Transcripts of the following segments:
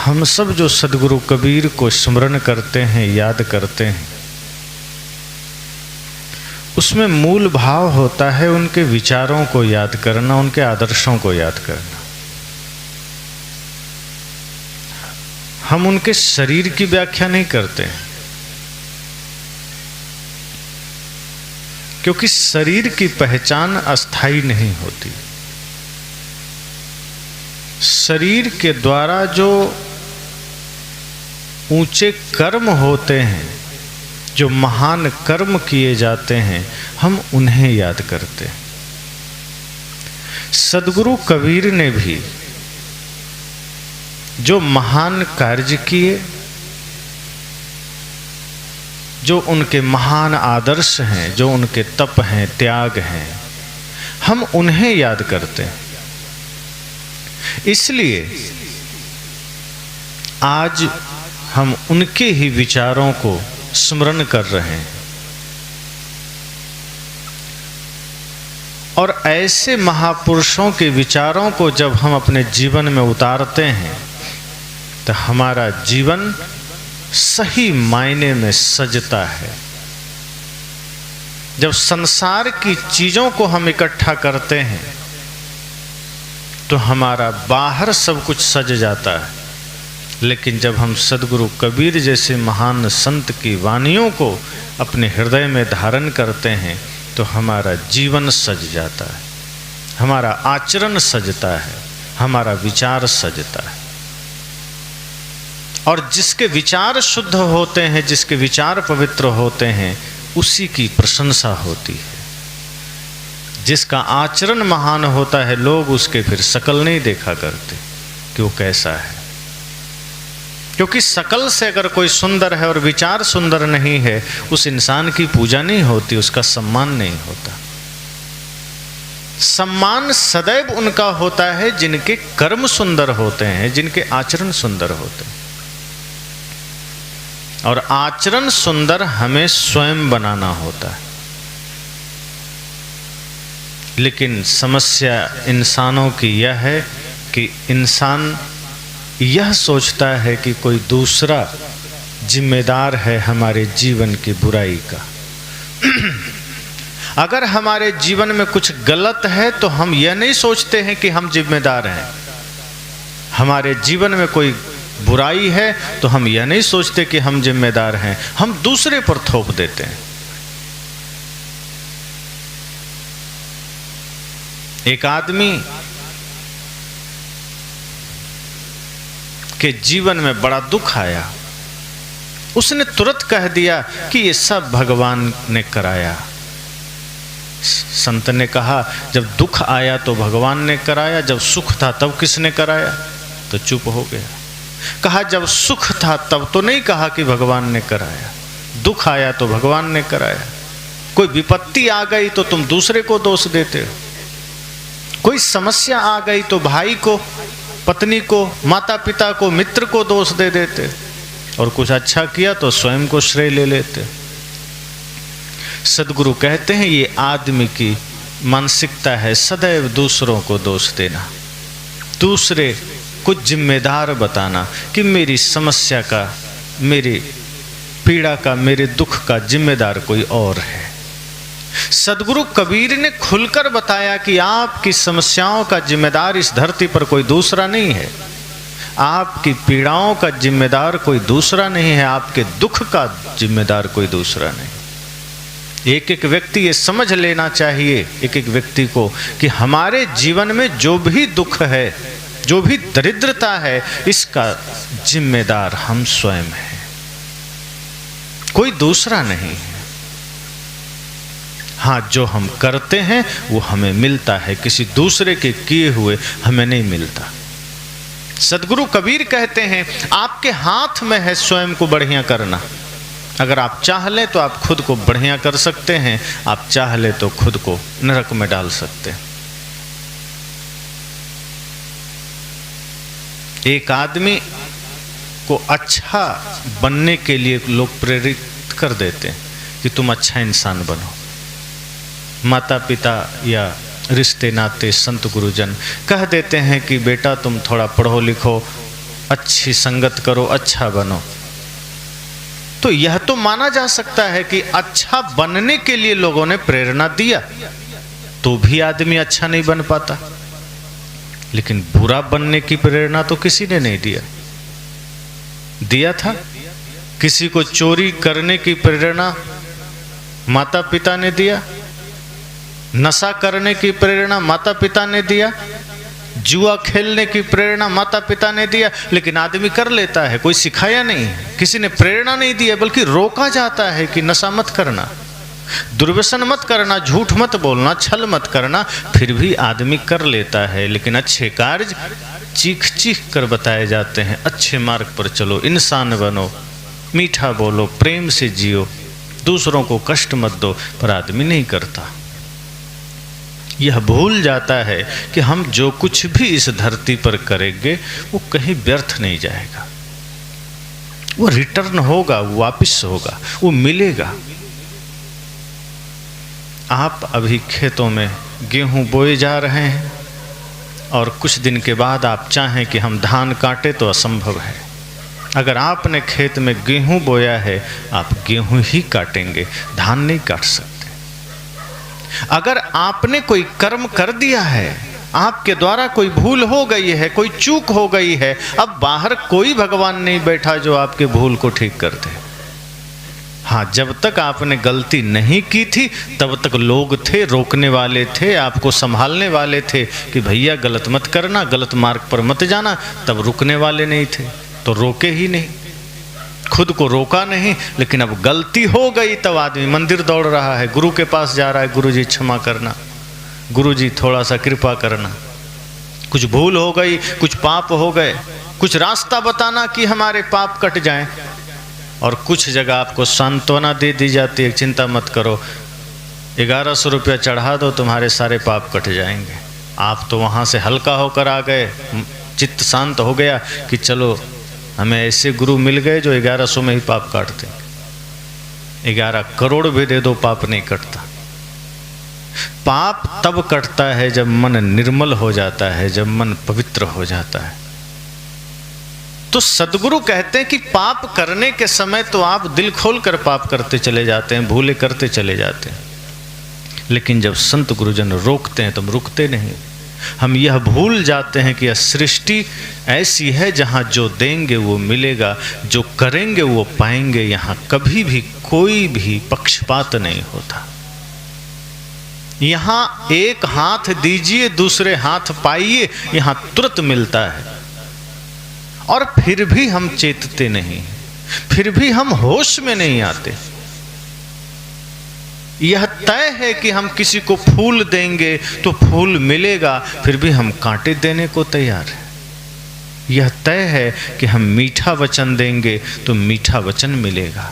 हम सब जो सद्गुरु कबीर को स्मरण करते हैं, याद करते हैं, उसमें मूल भाव होता है उनके विचारों को याद करना, उनके आदर्शों को याद करना। हम उनके शरीर की व्याख्या नहीं करते हैं, क्योंकि शरीर की पहचान अस्थायी नहीं होती। शरीर के द्वारा जो ऊंचे कर्म होते हैं, जो महान कर्म किए जाते हैं, हम उन्हें याद करते हैं। सद्गुरु कबीर ने भी जो महान कार्य किए, जो उनके महान आदर्श हैं, जो उनके तप हैं, त्याग हैं, हम उन्हें याद करते हैं। इसलिए आज हम उनके ही विचारों को स्मरण कर रहे हैं। और ऐसे महापुरुषों के विचारों को जब हम अपने जीवन में उतारते हैं तो हमारा जीवन सही मायने में सजता है। जब संसार की चीजों को हम इकट्ठा करते हैं तो हमारा बाहर सब कुछ सज जाता है, लेकिन जब हम सद्गुरु कबीर जैसे महान संत की वाणियों को अपने हृदय में धारण करते हैं तो हमारा जीवन सज जाता है, हमारा आचरण सजता है, हमारा विचार सजता है। और जिसके विचार शुद्ध होते हैं, जिसके विचार पवित्र होते हैं, उसी की प्रशंसा होती है। जिसका आचरण महान होता है, लोग उसके फिर शकल नहीं देखा करते कि वो कैसा है, क्योंकि शकल से अगर कोई सुंदर है और विचार सुंदर नहीं है, उस इंसान की पूजा नहीं होती, उसका सम्मान नहीं होता। सम्मान सदैव उनका होता है जिनके कर्म सुंदर होते हैं, जिनके आचरण सुंदर होते हैं। और आचरण सुंदर हमें स्वयं बनाना होता है। लेकिन समस्या इंसानों की यह है कि इंसान यह सोचता है कि कोई दूसरा जिम्मेदार है हमारे जीवन की बुराई का। अगर हमारे जीवन में कुछ गलत है तो हम यह नहीं सोचते हैं कि हम जिम्मेदार हैं। हमारे जीवन में कोई बुराई है तो हम यह नहीं सोचते कि हम जिम्मेदार हैं, हम दूसरे पर थोप देते हैं। एक आदमी के जीवन में बड़ा दुख आया, उसने तुरंत कह दिया कि ये सब भगवान ने कराया। संत ने कहा, जब दुख आया तो भगवान ने कराया, जब सुख था तब किसने कराया? तो चुप हो गया। कहा, जब सुख था तब तो नहीं कहा कि भगवान ने कराया, दुख आया तो भगवान ने कराया। कोई विपत्ति आ गई तो तुम दूसरे को दोष देते हो, कोई समस्या आ गई तो भाई को, पत्नी को, माता पिता को, मित्र को दोष दे देते, और कुछ अच्छा किया तो स्वयं को श्रेय ले लेते। सद्गुरु कहते हैं ये आदमी की मानसिकता है सदैव दूसरों को दोष देना, दूसरे कुछ जिम्मेदार बताना कि मेरी समस्या का, मेरी पीड़ा का, मेरे दुख का जिम्मेदार कोई और है। सद्गुरु कबीर ने खुलकर बताया कि आपकी समस्याओं का जिम्मेदार इस धरती पर कोई दूसरा नहीं है, आपकी पीड़ाओं का जिम्मेदार कोई दूसरा नहीं है, आपके दुख का जिम्मेदार कोई दूसरा नहीं। एक एक व्यक्ति ये समझ लेना चाहिए, एक एक व्यक्ति को, कि हमारे जीवन में जो भी दुख है, जो भी दरिद्रता है, इसका जिम्मेदार हम स्वयं हैं, कोई दूसरा नहीं है। हाँ, जो हम करते हैं वो हमें मिलता है, किसी दूसरे के किए हुए हमें नहीं मिलता। सद्गुरु कबीर कहते हैं आपके हाथ में है स्वयं को बढ़िया करना। अगर आप चाह लें तो आप खुद को बढ़िया कर सकते हैं, आप चाह लें तो खुद को नरक में डाल सकते हैं। एक आदमी को अच्छा बनने के लिए लोग प्रेरित कर देते हैं कि तुम अच्छा इंसान बनो। माता पिता या रिश्ते नाते, संत गुरुजन कह देते हैं कि बेटा तुम थोड़ा पढ़ो लिखो, अच्छी संगत करो, अच्छा बनो। तो यह तो माना जा सकता है कि अच्छा बनने के लिए लोगों ने प्रेरणा दिया, तो भी आदमी अच्छा नहीं बन पाता। लेकिन बुरा बनने की प्रेरणा तो किसी ने नहीं दिया था। किसी को चोरी करने की प्रेरणा माता पिता ने दिया, नशा करने की प्रेरणा माता पिता ने दिया, जुआ खेलने की प्रेरणा माता पिता ने दिया, लेकिन आदमी कर लेता है। कोई सिखाया नहीं, किसी ने प्रेरणा नहीं दी है, बल्कि रोका जाता है कि नशा मत करना, दुर्व्यसन मत करना, झूठ मत बोलना, छल मत करना, फिर भी आदमी कर लेता है। लेकिन अच्छे कार्य चीख चीख कर बताए जाते हैं, अच्छे मार्ग पर चलो, इंसान बनो, मीठा बोलो, प्रेम से जियो, दूसरों को कष्ट मत दो, पर आदमी नहीं करता। यह भूल जाता है कि हम जो कुछ भी इस धरती पर करेंगे वो कहीं व्यर्थ नहीं जाएगा, वो रिटर्न होगा, वो वापिस होगा, वो मिलेगा। आप अभी खेतों में गेहूं बोए जा रहे हैं और कुछ दिन के बाद आप चाहें कि हम धान काटें तो असंभव है। अगर आपने खेत में गेहूं बोया है, आप गेहूं ही काटेंगे, धान नहीं काट सकते। अगर आपने कोई कर्म कर दिया है, आपके द्वारा कोई भूल हो गई है, कोई चूक हो गई है, अब बाहर कोई भगवान नहीं बैठा जो आपके भूल को ठीक कर दे। हाँ, जब तक आपने गलती नहीं की थी तब तक लोग थे, रोकने वाले थे, आपको संभालने वाले थे कि भैया गलत मत करना, गलत मार्ग पर मत जाना। तब रुकने वाले नहीं थे तो रोके ही नहीं, खुद को रोका नहीं। लेकिन अब गलती हो गई तब आदमी मंदिर दौड़ रहा है, गुरु के पास जा रहा है, गुरु जी क्षमा करना, गुरु जी थोड़ा सा कृपा करना। कुछ भूल हो गई, कुछ पाप हो गए, कुछ रास्ता बताना कि हमारे पाप कट जाएं। और कुछ जगह आपको सांत्वना दे दी जाती है, चिंता मत करो, 1100 रुपया चढ़ा दो, तुम्हारे सारे पाप कट जाएंगे। आप तो वहाँ से हल्का होकर आ गए, चित्त शांत हो गया कि चलो हमें ऐसे गुरु मिल गए जो 1100 में ही पाप काट देंगे। 11 करोड़ भी दे दो, पाप नहीं कटता। पाप तब कटता है जब मन निर्मल हो जाता है, जब मन पवित्र हो जाता है। तो सदगुरु कहते हैं कि पाप करने के समय तो आप दिल खोल कर पाप करते चले जाते हैं, भूले करते चले जाते हैं, लेकिन जब संत गुरुजन रोकते हैं तो हम रुकते नहीं। हम यह भूल जाते हैं कि यह सृष्टि ऐसी है जहाँ जो देंगे वो मिलेगा, जो करेंगे वो पाएंगे। यहाँ कभी भी कोई भी पक्षपात नहीं होता। यहाँ एक हाथ दीजिए दूसरे हाथ पाइए, यहाँ तुरंत मिलता है। और फिर भी हम चेतते नहीं, फिर भी हम होश में नहीं आते। यह तय है कि हम किसी को फूल देंगे तो फूल मिलेगा, फिर भी हम कांटे देने को तैयार हैं। यह तय है कि हम मीठा वचन देंगे तो मीठा वचन मिलेगा,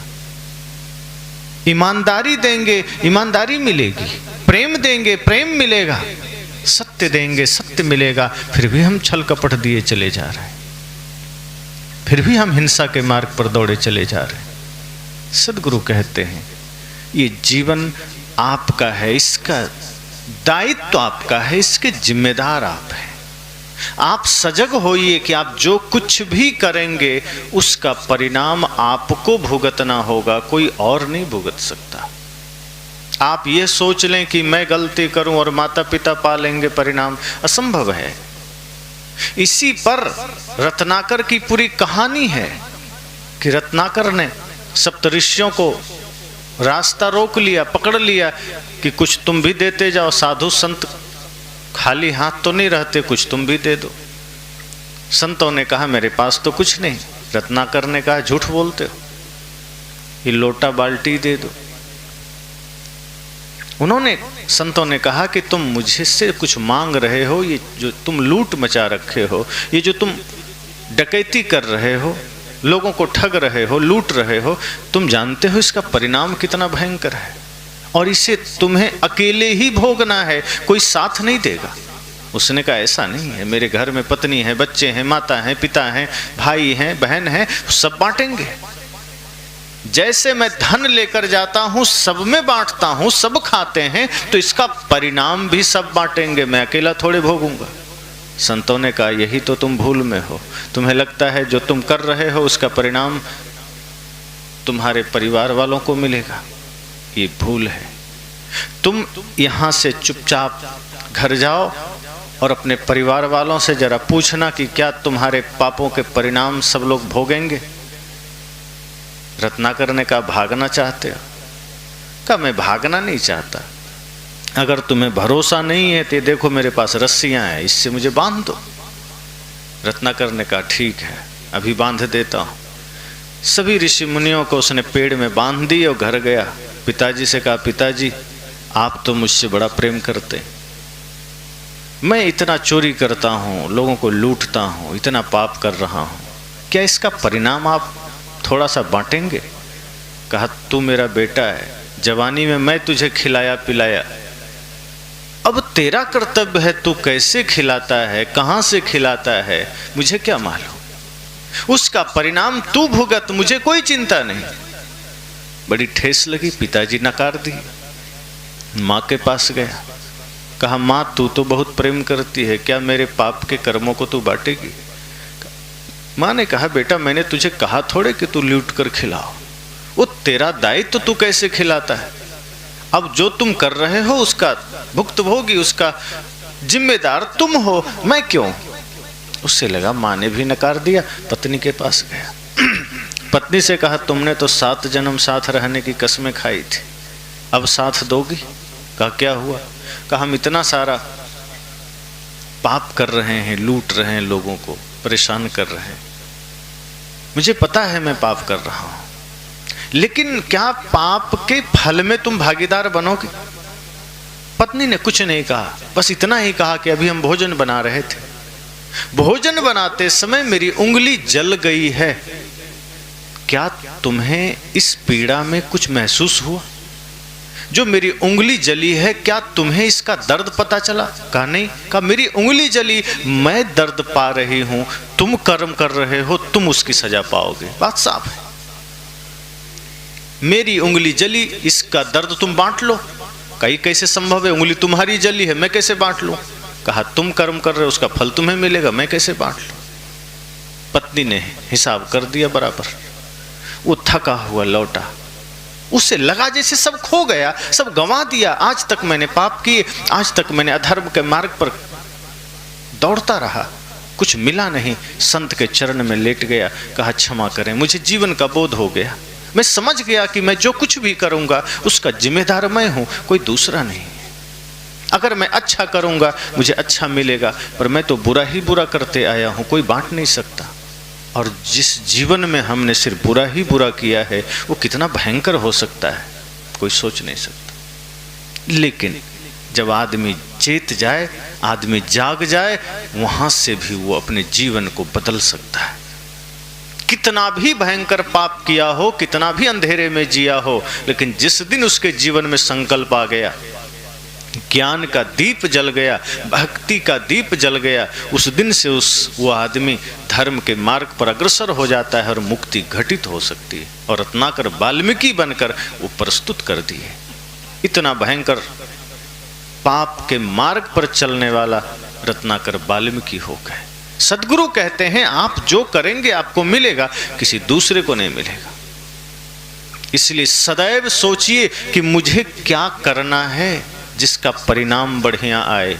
ईमानदारी देंगे ईमानदारी मिलेगी, प्रेम देंगे प्रेम मिलेगा, सत्य देंगे सत्य मिलेगा। फिर भी हम छल कपट दिए चले जा रहे हैं, फिर भी हम हिंसा के मार्ग पर दौड़े चले जा रहे हैं। सदगुरु कहते हैं ये जीवन आपका है, इसका दायित्व आपका है, इसके जिम्मेदार आप हैं। आप सजग होइए कि आप जो कुछ भी करेंगे उसका परिणाम आपको भुगतना होगा, कोई और नहीं भुगत सकता। आप ये सोच लें कि मैं गलती करूं और माता पिता पालेंगे परिणाम, असंभव है। इसी पर रत्नाकर की पूरी कहानी है कि रत्नाकर ने सप्तऋषियों को रास्ता रोक लिया, पकड़ लिया कि कुछ तुम भी देते जाओ, साधु संत खाली हाथ तो नहीं रहते, कुछ तुम भी दे दो। संतों ने कहा मेरे पास तो कुछ नहीं। रत्नाकर ने कहा झूठ बोलते हो, ये लोटा बाल्टी दे दो। उन्होंने संतों ने कहा कि तुम मुझसे कुछ मांग रहे हो, ये जो तुम लूट मचा रखे हो, ये जो तुम डकैती कर रहे हो, लोगों को ठग रहे हो, लूट रहे हो, तुम जानते हो इसका परिणाम कितना भयंकर है और इसे तुम्हें अकेले ही भोगना है, कोई साथ नहीं देगा। उसने कहा ऐसा नहीं है, मेरे घर में पत्नी है, बच्चे हैं, माता हैं, पिता हैं, भाई हैं, बहन हैं, सब बांटेंगे। जैसे मैं धन लेकर जाता हूं सब में बांटता हूं, सब खाते हैं, तो इसका परिणाम भी सब बांटेंगे, मैं अकेला थोड़े भोगूंगा। संतों ने कहा यही तो तुम भूल में हो। तुम्हें लगता है जो तुम कर रहे हो उसका परिणाम तुम्हारे परिवार वालों को मिलेगा, ये भूल है। तुम यहाँ से चुपचाप घर जाओ और अपने परिवार वालों से जरा पूछना कि क्या तुम्हारे पापों के परिणाम सब लोग भोगेंगे। रत्नाकर ने कहा भागना चाहते हो? कहा मैं भागना नहीं चाहता, अगर तुम्हें भरोसा नहीं है तो देखो मेरे पास रस्सियां हैं, इससे मुझे बांध दो। रत्नाकर ने कहा ठीक है, अभी बांध देता हूं। सभी ऋषि मुनियों को उसने पेड़ में बांध दी और घर गया। पिताजी से कहा पिताजी आप तो मुझसे बड़ा प्रेम करते, मैं इतना चोरी करता हूँ, लोगों को लूटता हूँ, इतना पाप कर रहा हूँ, क्या इसका परिणाम आप थोड़ा सा बांटेंगे? कहा तू मेरा बेटा है, जवानी में मैं तुझे खिलाया पिलाया, अब तेरा कर्तव्य है, तू कैसे खिलाता है, कहाँ से खिलाता है, मुझे क्या मालूम, उसका परिणाम तू भुगत, मुझे कोई चिंता नहीं। बड़ी ठेस लगी, पिताजी नकार दी। माँ के पास गया, कहा माँ तू तो बहुत प्रेम करती है, क्या मेरे पाप के कर्मों को तू बांटेगी? माँ ने कहा बेटा मैंने तुझे कहा थोड़े कि तू लूट कर खिलाओ, वो तेरा दायित्व, तू कैसे खिलाता है? अब जो तुम कर रहे हो उसका भुक्तभोगी, उसका जिम्मेदार तुम हो, मैं क्यों? उससे लगा माँ ने भी नकार दिया। पत्नी के पास गया, पत्नी से कहा तुमने तो 7 जन्म साथ रहने की कसमें खाई थी, अब साथ दोगी? कहा क्या हुआ? कहा हम इतना सारा पाप कर रहे हैं, लूट रहे हैं, लोगों को परेशान कर रहे हैं, मुझे पता है मैं पाप कर रहा हूं, लेकिन क्या पाप के फल में तुम भागीदार बनोगे? पत्नी ने कुछ नहीं कहा, बस इतना ही कहा कि अभी हम भोजन बना रहे थे, भोजन बनाते समय मेरी उंगली जल गई है, क्या तुम्हें इस पीड़ा में कुछ महसूस हुआ? जो मेरी उंगली जली है क्या तुम्हें इसका दर्द पता चला? कहा नहीं। कहा मेरी उंगली जली, मैं दर्द पा रही हूं, तुम कर्म कर रहे हो, तुम उसकी सजा पाओगे, बात साफ है। मेरी उंगली जली, इसका दर्द तुम बांट लो। कहीं कैसे संभव है, उंगली तुम्हारी जली है, मैं कैसे बांट लूं? कहा तुम कर्म कर रहे हो, उसका फल तुम्हें मिलेगा, मैं कैसे बांट लूं? पत्नी ने हिसाब कर दिया बराबर। वो थका हुआ लौटा, उसे लगा जैसे सब खो गया, सब गंवा दिया, आज तक मैंने पाप किए, आज तक मैंने अधर्म के मार्ग पर दौड़ता रहा, कुछ मिला नहीं। संत के चरण में लेट गया, कहा क्षमा करें, मुझे जीवन का बोध हो गया, मैं समझ गया कि मैं जो कुछ भी करूंगा उसका जिम्मेदार मैं हूं, कोई दूसरा नहीं। अगर मैं अच्छा करूंगा मुझे अच्छा मिलेगा, पर मैं तो बुरा ही बुरा करते आया हूं, कोई बांट नहीं सकता। और जिस जीवन में हमने सिर्फ बुरा ही बुरा किया है वो कितना भयंकर हो सकता है, कोई सोच नहीं सकता। लेकिन जब आदमी चेत जाए, आदमी जाग जाए, वहां से भी वो अपने जीवन को बदल सकता है। कितना भी भयंकर पाप किया हो, कितना भी अंधेरे में जिया हो, लेकिन जिस दिन उसके जीवन में संकल्प आ गया, ज्ञान का दीप जल गया, भक्ति का दीप जल गया, उस दिन से वो आदमी धर्म के मार्ग पर अग्रसर हो जाता है और मुक्ति घटित हो सकती है। और रत्नाकर वाल्मीकि बनकर वो प्रस्तुत कर दिए। इतना भयंकर पाप के मार्ग पर चलने वाला रत्नाकर वाल्मीकि हो गए। सद्गुरु कहते हैं आप जो करेंगे आपको मिलेगा, किसी दूसरे को नहीं मिलेगा। इसलिए सदैव सोचिए कि मुझे क्या करना है जिसका परिणाम बढ़िया आए।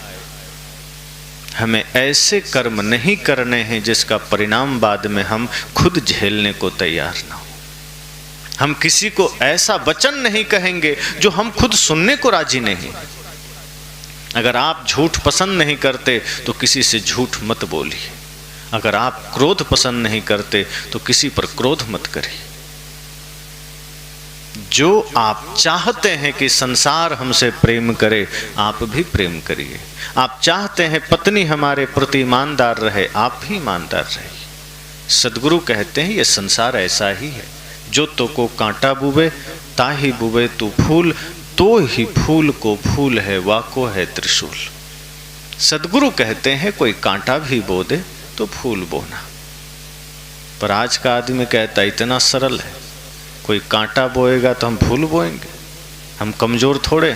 हमें ऐसे कर्म नहीं करने हैं जिसका परिणाम बाद में हम खुद झेलने को तैयार ना हो। हम किसी को ऐसा वचन नहीं कहेंगे जो हम खुद सुनने को राजी नहीं। अगर आप झूठ पसंद नहीं करते तो किसी से झूठ मत बोलिए। अगर आप क्रोध पसंद नहीं करते तो किसी पर क्रोध मत करिए। जो आप चाहते हैं कि संसार हमसे प्रेम करे, आप भी प्रेम करिए। आप चाहते हैं पत्नी हमारे प्रति ईमानदार रहे, आप भी ईमानदार रहिए। सद्गुरु कहते हैं ये संसार ऐसा ही है, जो तो को कांटा बुवे ताही बुवे तू फूल, तो ही फूल को फूल है वाको है त्रिशूल। सद्गुरु कहते हैं कोई कांटा भी बो दे तो फूल बोना। पर आज का आदमी कहता है इतना सरल है, कोई कांटा बोएगा तो हम फूल बोएंगे, हम कमजोर थोड़े।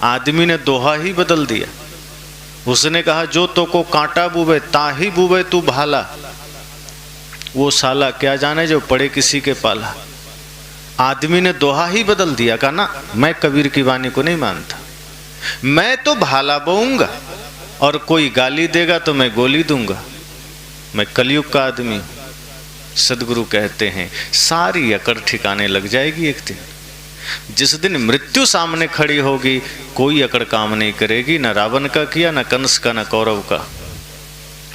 आदमी ने दोहा ही बदल दिया। उसने कहा जो तो को कांटा बुबे ताही बुबे तू भाला। वो साला क्या जाने जो पड़े किसी के पाला। आदमी ने दोहा ही बदल दिया, कहा ना मैं कबीर की वाणी को नहीं मानता, मैं तो भाला बोऊंगा और कोई गाली देगा तो मैं गोली दूंगा, मैं कलयुग का आदमी हूं। सदगुरु कहते हैं सारी अकड़ ठिकाने लग जाएगी एक दिन। जिस दिन मृत्यु सामने खड़ी होगी कोई अकड़ काम नहीं करेगी, न रावण का किया, न कंस का, न कौरव का।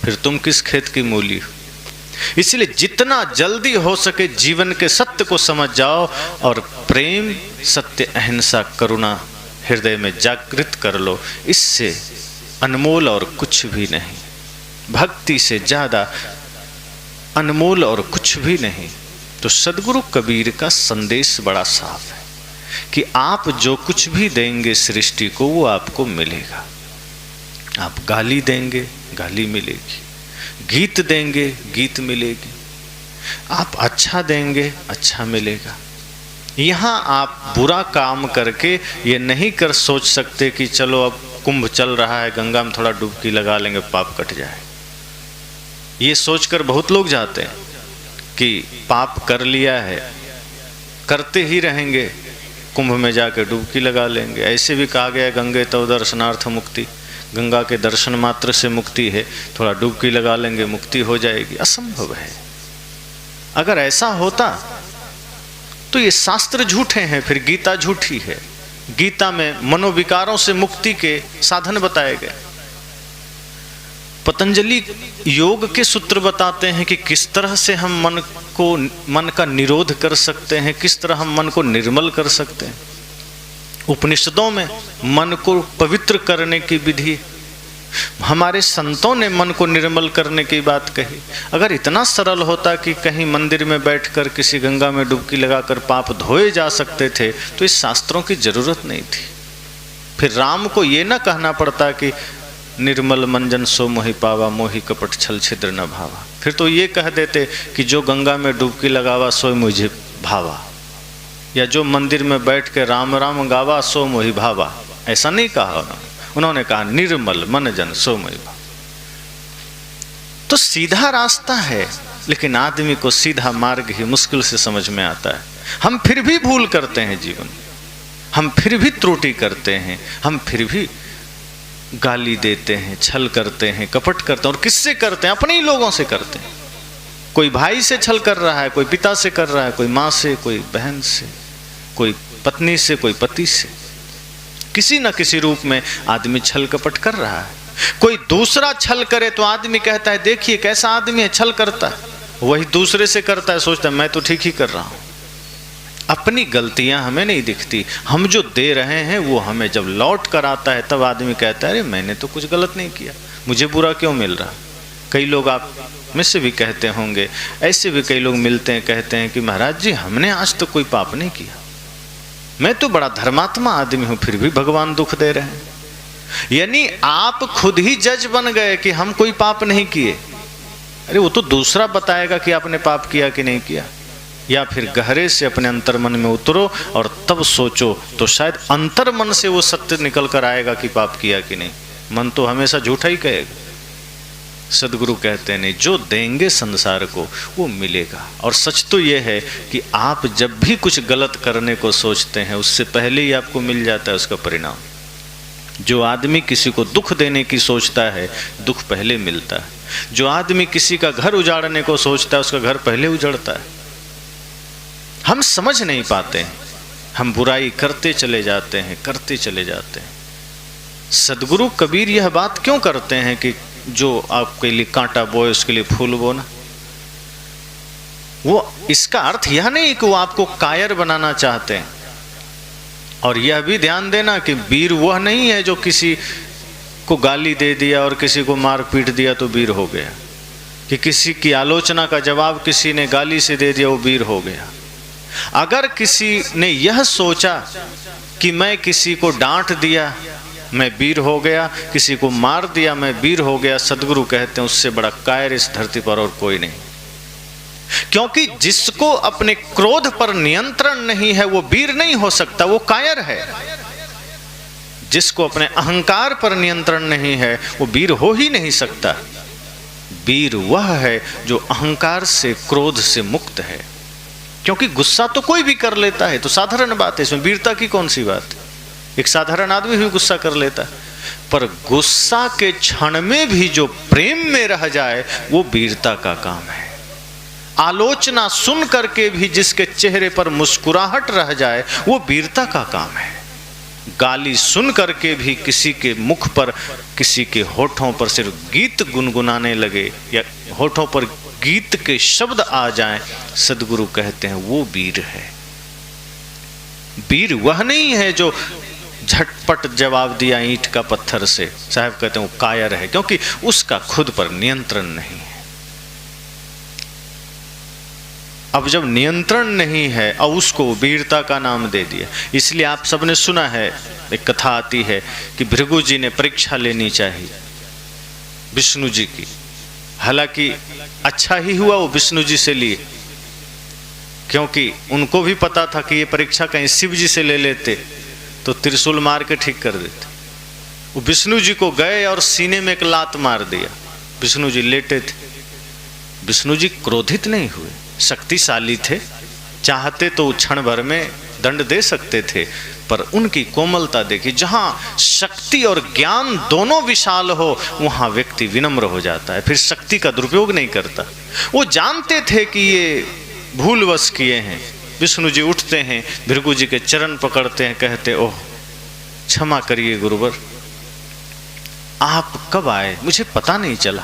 फिर तुम किस खेत की मूली हो। इसलिए जितना जल्दी हो सके जीवन के सत्य को समझ जाओ और प्रेम, सत्य, अहिंसा, करुणा हृदय में जागृत कर लो। इससे अनमोल और कुछ भी नहीं, भक्ति से ज्यादा अनमोल और कुछ भी नहीं। तो सदगुरु कबीर का संदेश बड़ा साफ है कि आप जो कुछ भी देंगे सृष्टि को वो आपको मिलेगा। आप गाली देंगे गाली मिलेगी, गीत देंगे गीत मिलेगी, आप अच्छा देंगे अच्छा मिलेगा। यहाँ आप बुरा काम करके ये नहीं कर सोच सकते कि चलो अब कुंभ चल रहा है गंगा में थोड़ा डुबकी लगा लेंगे पाप कट जाए। ये सोचकर बहुत लोग जाते हैं कि पाप कर लिया है करते ही रहेंगे, कुंभ में जाकर डुबकी लगा लेंगे। ऐसे भी कहा गया गंगे तव दर्शनार्थ मुक्ति, गंगा के दर्शन मात्र से मुक्ति है, थोड़ा डुबकी लगा लेंगे मुक्ति हो जाएगी। असंभव है। अगर ऐसा होता तो ये शास्त्र झूठे हैं, फिर गीता झूठी है। गीता में मनोविकारों से मुक्ति के साधन बताए गए। पतंजलि योग के सूत्र बताते हैं कि किस तरह से हम मन का निरोध कर सकते हैं, किस तरह हम मन को निर्मल कर सकते हैं। उपनिषदों में मन को पवित्र करने की विधि, हमारे संतों ने मन को निर्मल करने की बात कही। अगर इतना सरल होता कि कहीं मंदिर में बैठकर किसी गंगा में डुबकी लगाकर पाप धोए जा सकते थे तो इस शास्त्रों की जरूरत नहीं थी। फिर राम को ये ना कहना पड़ता कि निर्मल मंजन सो मोहि पावा, मोहि कपट छल छिद्र न भावा। फिर तो ये कह देते कि जो गंगा में डुबकी लगावा सो मुझे भावा, या जो मंदिर में बैठ के राम राम गावा सो मोहि भावा। ऐसा नहीं कहा उन्होंने कहा निर्मल मन जन सो मोहि भावा। तो सीधा रास्ता है, लेकिन आदमी को सीधा मार्ग ही मुश्किल से समझ में आता है। हम फिर भी भूल करते हैं जीवन, हम फिर भी त्रुटि करते हैं, हम फिर भी गाली देते हैं, छल करते हैं, कपट करते हैं। और किससे करते हैं? अपने ही लोगों से करते हैं। कोई भाई से छल कर रहा है, कोई पिता से कर रहा है, कोई माँ से, कोई बहन से, कोई पत्नी से, कोई पति से। किसी न किसी रूप में आदमी छल कपट कर रहा है। कोई दूसरा छल करे तो आदमी कहता है देखिए कैसा आदमी है, छल करता है। वही दूसरे से करता है, सोचता है मैं तो ठीक ही कर रहा हूं। अपनी गलतियां हमें नहीं दिखती, हम जो दे रहे हैं वो हमें जब लौट कर आता है तब आदमी कहता है अरे मैंने तो कुछ गलत नहीं किया, मुझे बुरा क्यों मिल रहा। कई लोग आप में से भी कहते होंगे, ऐसे भी कई लोग मिलते हैं कहते हैं कि महाराज जी हमने आज तो कोई पाप नहीं किया, मैं तो बड़ा धर्मात्मा आदमी हूं, फिर भी भगवान दुख दे रहे हैं। यानी आप खुद ही जज बन गए कि हम कोई पाप नहीं किए। अरे वो तो दूसरा बताएगा कि आपने पाप किया कि नहीं किया। या फिर गहरे से अपने अंतर मन में उतरो और तब सोचो, तो शायद अंतर मन से वो सत्य निकल कर आएगा कि पाप किया कि नहीं। मन तो हमेशा झूठा ही कहेगा। सदगुरु कहते हैं नहीं, जो देंगे संसार को वो मिलेगा। और सच तो ये है कि आप जब भी कुछ गलत करने को सोचते हैं उससे पहले ही आपको मिल जाता है उसका परिणाम। जो आदमी किसी को दुख देने की सोचता है दुख पहले मिलता है। जो आदमी किसी का घर उजाड़ने को सोचता है उसका घर पहले उजड़ता है। हम समझ नहीं पाते हैं, हम बुराई करते चले जाते हैं, करते चले जाते हैं। सदगुरु कबीर यह बात क्यों करते हैं कि जो आपके लिए कांटा बोए उसके लिए फूल बोना। वो इसका अर्थ यह नहीं कि वो आपको कायर बनाना चाहते हैं। और यह भी ध्यान देना कि वीर वह नहीं है जो किसी को गाली दे दिया और किसी को मार पीट दिया तो वीर हो गया, कि किसी की आलोचना का जवाब किसी ने गाली से दे दिया वो वीर हो गया। अगर किसी ने यह सोचा कि मैं किसी को डांट दिया मैं वीर हो गया, किसी को मार दिया मैं वीर हो गया, सदगुरु कहते हैं उससे बड़ा कायर इस धरती पर और कोई नहीं। क्योंकि जिसको अपने क्रोध पर नियंत्रण नहीं है वो वीर नहीं हो सकता, वो कायर है। जिसको अपने अहंकार पर नियंत्रण नहीं है वो वीर हो ही नहीं सकता। वीर वह है जो अहंकार से, क्रोध से मुक्त है। क्योंकि गुस्सा तो कोई भी कर लेता है, तो साधारण बात है, इसमें वीरता की कौन सी बात है। एक साधारण आदमी भी गुस्सा कर लेता है, पर गुस्सा के क्षण में भी जो प्रेम में रह जाए वो वीरता का काम है। आलोचना सुन करके भी जिसके चेहरे पर मुस्कुराहट रह जाए वो वीरता का काम है। गाली सुन करके भी किसी के मुख पर, किसी के होठों पर सिर्फ गीत गुनगुनाने लगे या होठों पर गीत के शब्द आ जाएं, सदगुरु कहते हैं वो वीर है। वीर वह नहीं है जो झटपट जवाब दिया ईंट का पत्थर से, साहब कहते हैं वो कायर है, क्योंकि उसका खुद पर नियंत्रण नहीं है। अब जब नियंत्रण नहीं है और उसको वीरता का नाम दे दिया, इसलिए आप सबने सुना है, एक कथा आती है कि भृगु जी ने परीक्षा लेनी चाहिए विष्णु जी की। हालांकि अच्छा ही हुआ वो विष्णु जी से लिए, क्योंकि उनको भी पता था कि ये परीक्षा कहीं शिव जी से ले लेते तो त्रिशूल मार के ठीक कर देते। वो विष्णु जी को गए और सीने में एक लात मार दिया। विष्णु जी लेटे थे। विष्णु जी क्रोधित नहीं हुए, शक्तिशाली थे, चाहते तो क्षण भर में दंड दे सकते थे, पर उनकी कोमलता देखी। जहां शक्ति और ज्ञान दोनों विशाल हो वहां व्यक्ति विनम्र हो जाता है, फिर शक्ति का दुरुपयोग नहीं करता। वो जानते थे कि ये भूलवश किए हैं। विष्णु जी उठते हैं, भृगु जी के चरण पकड़ते हैं, कहते ओह क्षमा करिए गुरुवर, आप कब आए मुझे पता नहीं चला।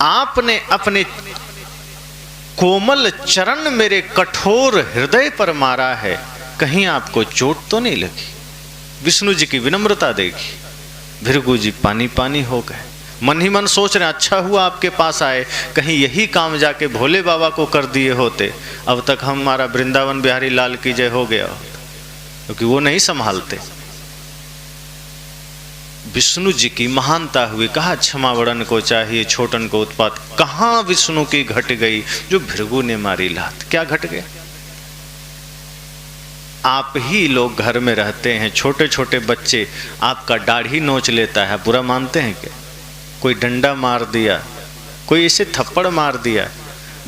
आपने अपने कोमल चरण मेरे कठोर हृदय पर मारा है, कहीं आपको चोट तो नहीं लगी। विष्णु जी की विनम्रता देखी, भृगु जी पानी पानी हो गए। मन ही मन सोच रहे अच्छा हुआ आपके पास आए, कहीं यही काम जाके भोले बाबा को कर दिए होते, अब तक हमारा वृंदावन बिहारी लाल की जय हो गया होता, क्योंकि वो नहीं संभालते। विष्णु जी की महानता हुई, कहा क्षमा बड़न को चाहिए छोटन को उत्पात। कहाँ विष्णु की घट गई जो भृगु ने मारी लात, क्या घट गया। आप ही लोग घर में रहते हैं, छोटे छोटे बच्चे, आपका दाढ़ी नोच लेता है, बुरा मानते हैं क्या। कोई डंडा मार दिया, कोई ऐसे थप्पड़ मार दिया,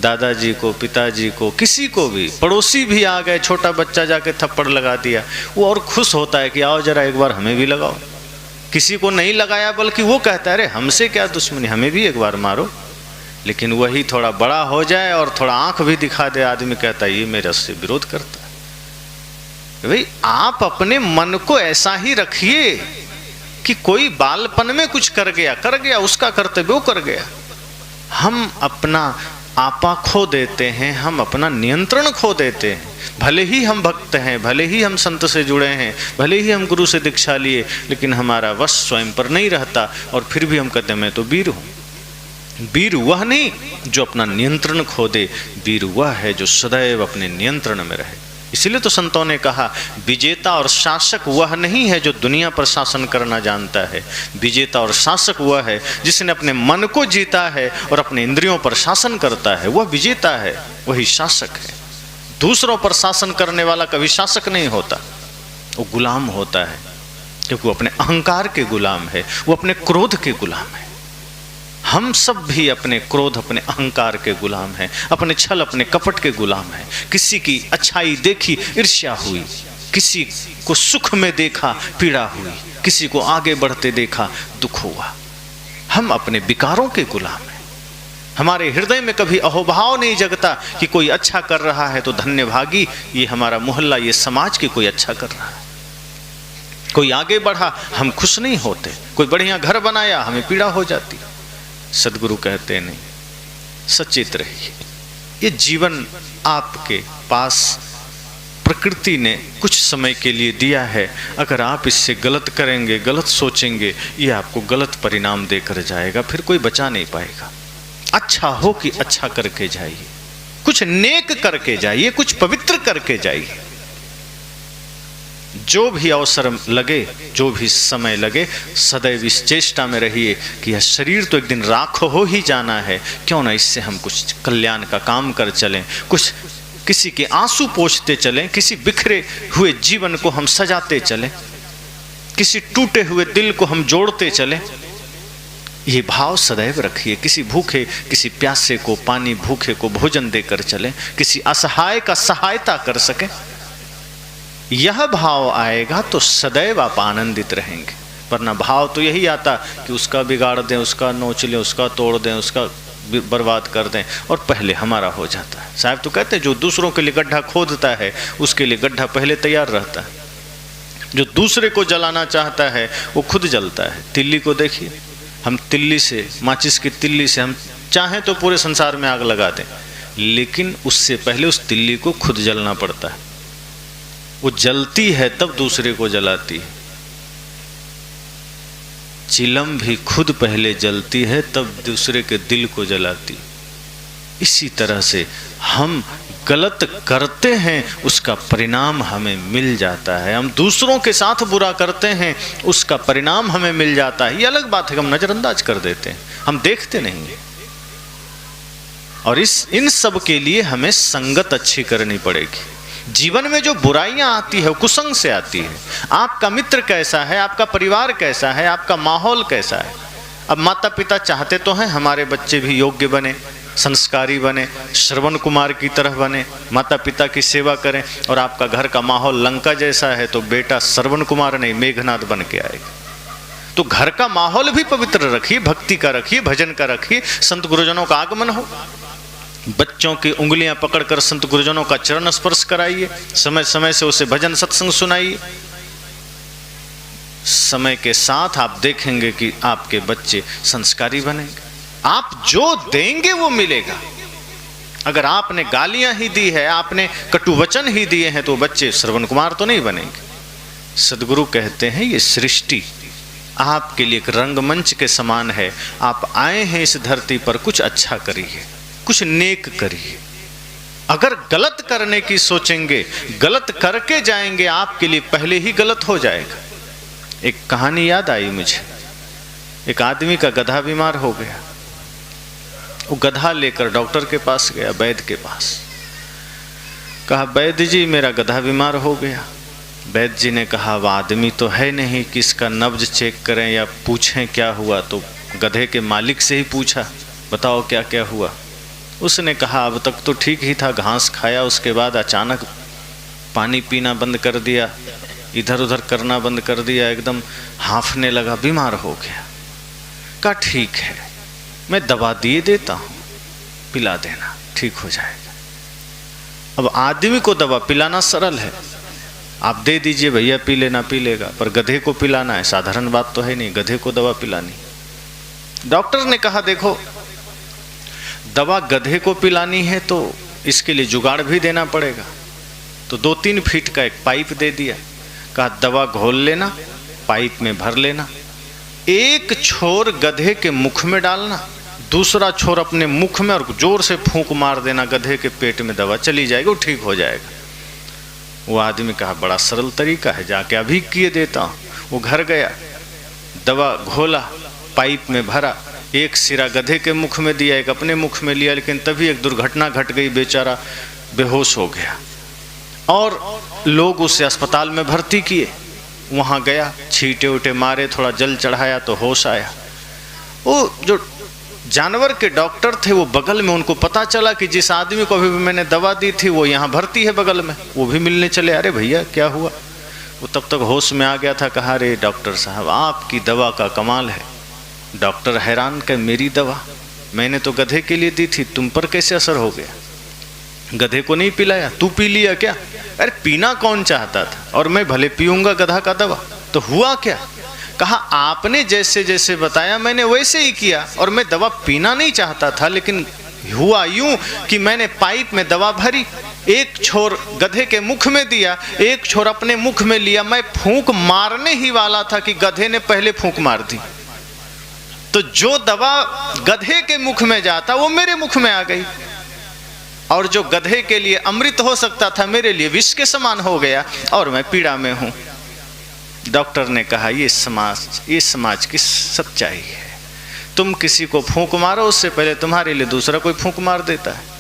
दादाजी को, पिताजी को, किसी को भी, पड़ोसी भी आ गए, छोटा बच्चा जाके थप्पड़ लगा दिया, वो और खुश होता है कि आओ जरा एक बार हमें भी लगाओ। किसी को नहीं लगाया बल्कि वो कहता है अरे हमसे क्या दुश्मनी, हमें भी एक बार मारो। लेकिन वही थोड़ा बड़ा हो जाए और थोड़ा आंख भी दिखा दे, आदमी कहता है ये मेरे से विरोध करता है। भाई आप अपने मन को ऐसा ही रखिए कि कोई बालपन में कुछ कर गया, उसका कर्तव्य वो कर गया। हम अपना आपा खो देते हैं, हम अपना नियंत्रण खो देते हैं। भले ही हम भक्त हैं, भले ही हम संत से जुड़े हैं, भले ही हम गुरु से दीक्षा लिए, लेकिन हमारा वश स्वयं पर नहीं रहता और फिर भी हम कहते हैं मैं तो वीर हूँ। वीर वह नहीं जो अपना नियंत्रण खो दे, वीर वह है जो सदैव अपने नियंत्रण में रहे। इसीलिए तो संतों ने कहा विजेता और शासक वह नहीं है जो दुनिया पर शासन करना जानता है, विजेता और शासक वह है जिसने अपने मन को जीता है और अपने इंद्रियों पर शासन करता है, वह विजेता है, वही शासक है। दूसरों पर शासन करने वाला कभी शासक नहीं होता, वो गुलाम होता है, क्योंकि वो अपने अहंकार के गुलाम है, वो अपने क्रोध के गुलाम है। हम सब भी अपने क्रोध, अपने अहंकार के गुलाम हैं, अपने छल, अपने कपट के गुलाम हैं। किसी की अच्छाई देखी ईर्ष्या हुई, किसी को सुख में देखा पीड़ा हुई, किसी को आगे बढ़ते देखा दुख हुआ। हम अपने विकारों के गुलाम हैं। हमारे हृदय में कभी अहोभाव नहीं जगता कि कोई अच्छा कर रहा है तो धन्यभागी, ये हमारा मोहल्ला, ये समाज की कोई अच्छा कर रहा है। कोई आगे बढ़ा हम खुश नहीं होते, कोई बढ़िया घर बनाया हमें पीड़ा हो जाती। सदगुरु कहते नहीं, सचेत रहिए। ये जीवन आपके पास प्रकृति ने कुछ समय के लिए दिया है, अगर आप इससे गलत करेंगे, गलत सोचेंगे, ये आपको गलत परिणाम देकर जाएगा, फिर कोई बचा नहीं पाएगा। अच्छा हो कि अच्छा करके जाइए, कुछ नेक करके जाइए, कुछ पवित्र करके जाइए। जो भी अवसर लगे, जो भी समय लगे, सदैव इस चेष्टा में रहिए कि यह शरीर तो एक दिन राख हो ही जाना है, क्यों ना इससे हम कुछ कल्याण का काम कर चलें, कुछ किसी के आंसू पोंछते चलें, किसी बिखरे हुए जीवन को हम सजाते चलें। किसी टूटे हुए दिल को हम जोड़ते चले, ये भाव सदैव रखिए। किसी भूखे, किसी प्यासे को पानी, भूखे को भोजन देकर चले, किसी असहाय का सहायता कर सके, यह भाव आएगा तो सदैव आप आनंदित रहेंगे। वरना भाव तो यही आता कि उसका बिगाड़ दें, उसका नोच लें, उसका तोड़ दें, उसका बर्बाद कर दें, और पहले हमारा हो जाता है। साहब तो कहते हैं जो दूसरों के लिए गड्ढा खोदता है उसके लिए गड्ढा पहले तैयार रहता है। जो दूसरे को जलाना चाहता है वो खुद जलता है। तिल्ली को देखिए, हम तिल्ली से, माचिस की तिल्ली से हम चाहें तो पूरे संसार में आग लगा दें, लेकिन उससे पहले उस तिल्ली को खुद जलना पड़ता है। वो जलती है तब दूसरे को जलाती है। चिलम भी खुद पहले जलती है तब दूसरे के दिल को जलाती। इसी तरह से हम गलत करते हैं, उसका परिणाम हमें मिल जाता है। हम दूसरों के साथ बुरा करते हैं, उसका परिणाम हमें मिल जाता है। ये अलग बात है, हम नजरअंदाज कर देते हैं, हम देखते नहीं हैं। और इन सब के लिए हमें संगत अच्छी करनी पड़ेगी। जीवन में जो बुराइयां आती है वो कुसंग से आती है। आपका मित्र कैसा है, आपका परिवार कैसा है, आपका माहौल कैसा है। अब माता पिता चाहते तो हैं हमारे बच्चे भी योग्य बने, संस्कारी बने, श्रवण कुमार की तरह बने, माता पिता की सेवा करें, और आपका घर का माहौल लंका जैसा है तो बेटा श्रवण कुमार नहीं मेघनाथ बन के आएगा। तो घर का माहौल भी पवित्र रखिए, भक्ति का रखिए, भजन का रखिए, संत गुरुजनों का आगमन हो। बच्चों की उंगलियां पकड़कर संत गुरुजनों का चरण स्पर्श कराइए, समय समय से उसे भजन सत्संग सुनाइए। समय के साथ आप देखेंगे कि आपके बच्चे संस्कारी बनेंगे। आप जो देंगे वो मिलेगा। अगर आपने गालियां ही दी है, आपने कटु वचन ही दिए हैं, तो बच्चे श्रवण कुमार तो नहीं बनेंगे। सदगुरु कहते हैं ये सृष्टि आपके लिए एक रंगमंच के समान है। आप आए हैं इस धरती पर, कुछ अच्छा करिए, कुछ नेक करिए। अगर गलत करने की सोचेंगे, गलत करके जाएंगे, आपके लिए पहले ही गलत हो जाएगा। एक कहानी याद आई मुझे। एक आदमी का गधा बीमार हो गया। वो गधा लेकर डॉक्टर के पास गया, वैद्य के पास। कहा, वैद्य जी मेरा गधा बीमार हो गया। वैद्य जी ने कहा, वह आदमी तो है नहीं कि इसका नब्ज चेक करें या पूछें क्या हुआ। तो गधे के मालिक से ही पूछा, बताओ क्या क्या हुआ। उसने कहा, अब तक तो ठीक ही था, घास खाया, उसके बाद अचानक पानी पीना बंद कर दिया, इधर उधर करना बंद कर दिया, एकदम हांफने लगा, बीमार हो गया। कहा ठीक है, मैं दवा दिए देता हूँ, पिला देना, ठीक हो जाएगा। अब आदमी को दवा पिलाना सरल है, आप दे दीजिए भैया पी लेना, पी लेगा। पर गधे को पिलाना है साधारण बात तो है नहीं, गधे को दवा पिलानी। डॉक्टर ने कहा, देखो दवा गधे को पिलानी है तो इसके लिए जुगाड़ भी देना पड़ेगा। तो 2-3 फीट का एक पाइप दे दिया। कहा, दवा घोल लेना, पाइप में भर लेना, एक छोर गधे के मुख में डालना, दूसरा छोर अपने मुख में, और जोर से फूंक मार देना, गधे के पेट में दवा चली जाएगी, वो ठीक हो जाएगा। वो आदमी कहा, बड़ा सरल तरीका है, जाके अभी किए देता हूँ। वो घर गया, दवा घोला, पाइप में भरा, एक सिरा गधे के मुख में दिया, एक अपने मुख में लिया। लेकिन तभी एक दुर्घटना घट गई, बेचारा बेहोश हो गया और लोग उसे अस्पताल में भर्ती किए। वहाँ गया, छींटे उटे मारे, थोड़ा जल चढ़ाया तो होश आया। वो जो जानवर के डॉक्टर थे वो बगल में, उनको पता चला कि जिस आदमी को अभी मैंने दवा दी थी वो यहाँ भर्ती है बगल में। वो भी मिलने चले, अरे भैया क्या हुआ। वो तब तक होश में आ गया था। कहा, अरे डॉक्टर साहब आपकी दवा का कमाल है। डॉक्टर हैरान कि मेरी दवा मैंने तो गधे के लिए दी थी, तुम पर कैसे असर हो गया? गधे को नहीं पिलाया, तू पी लिया क्या? अरे पीना कौन चाहता था, और मैं भले पीऊंगा गधा का दवा, तो हुआ क्या? कहा, आपने जैसे जैसे बताया मैंने वैसे ही किया, और मैं दवा पीना नहीं चाहता था, लेकिन हुआ यूं कि मैंने पाइप में दवा भरी, एक छोर गधे के मुख में दिया, एक छोर अपने मुख में लिया। मैं फूंक मारने ही वाला था कि गधे ने पहले फूंक मार दी। तो जो दवा गधे के मुख में जाता वो मेरे मुख में आ गई, और जो गधे के लिए अमृत हो सकता था मेरे लिए विष के समान हो गया, और मैं पीड़ा में हूं। डॉक्टर ने कहा, ये समाज की सच्चाई है। तुम किसी को फूंक मारो, उससे पहले तुम्हारे लिए दूसरा कोई फूंक मार देता है।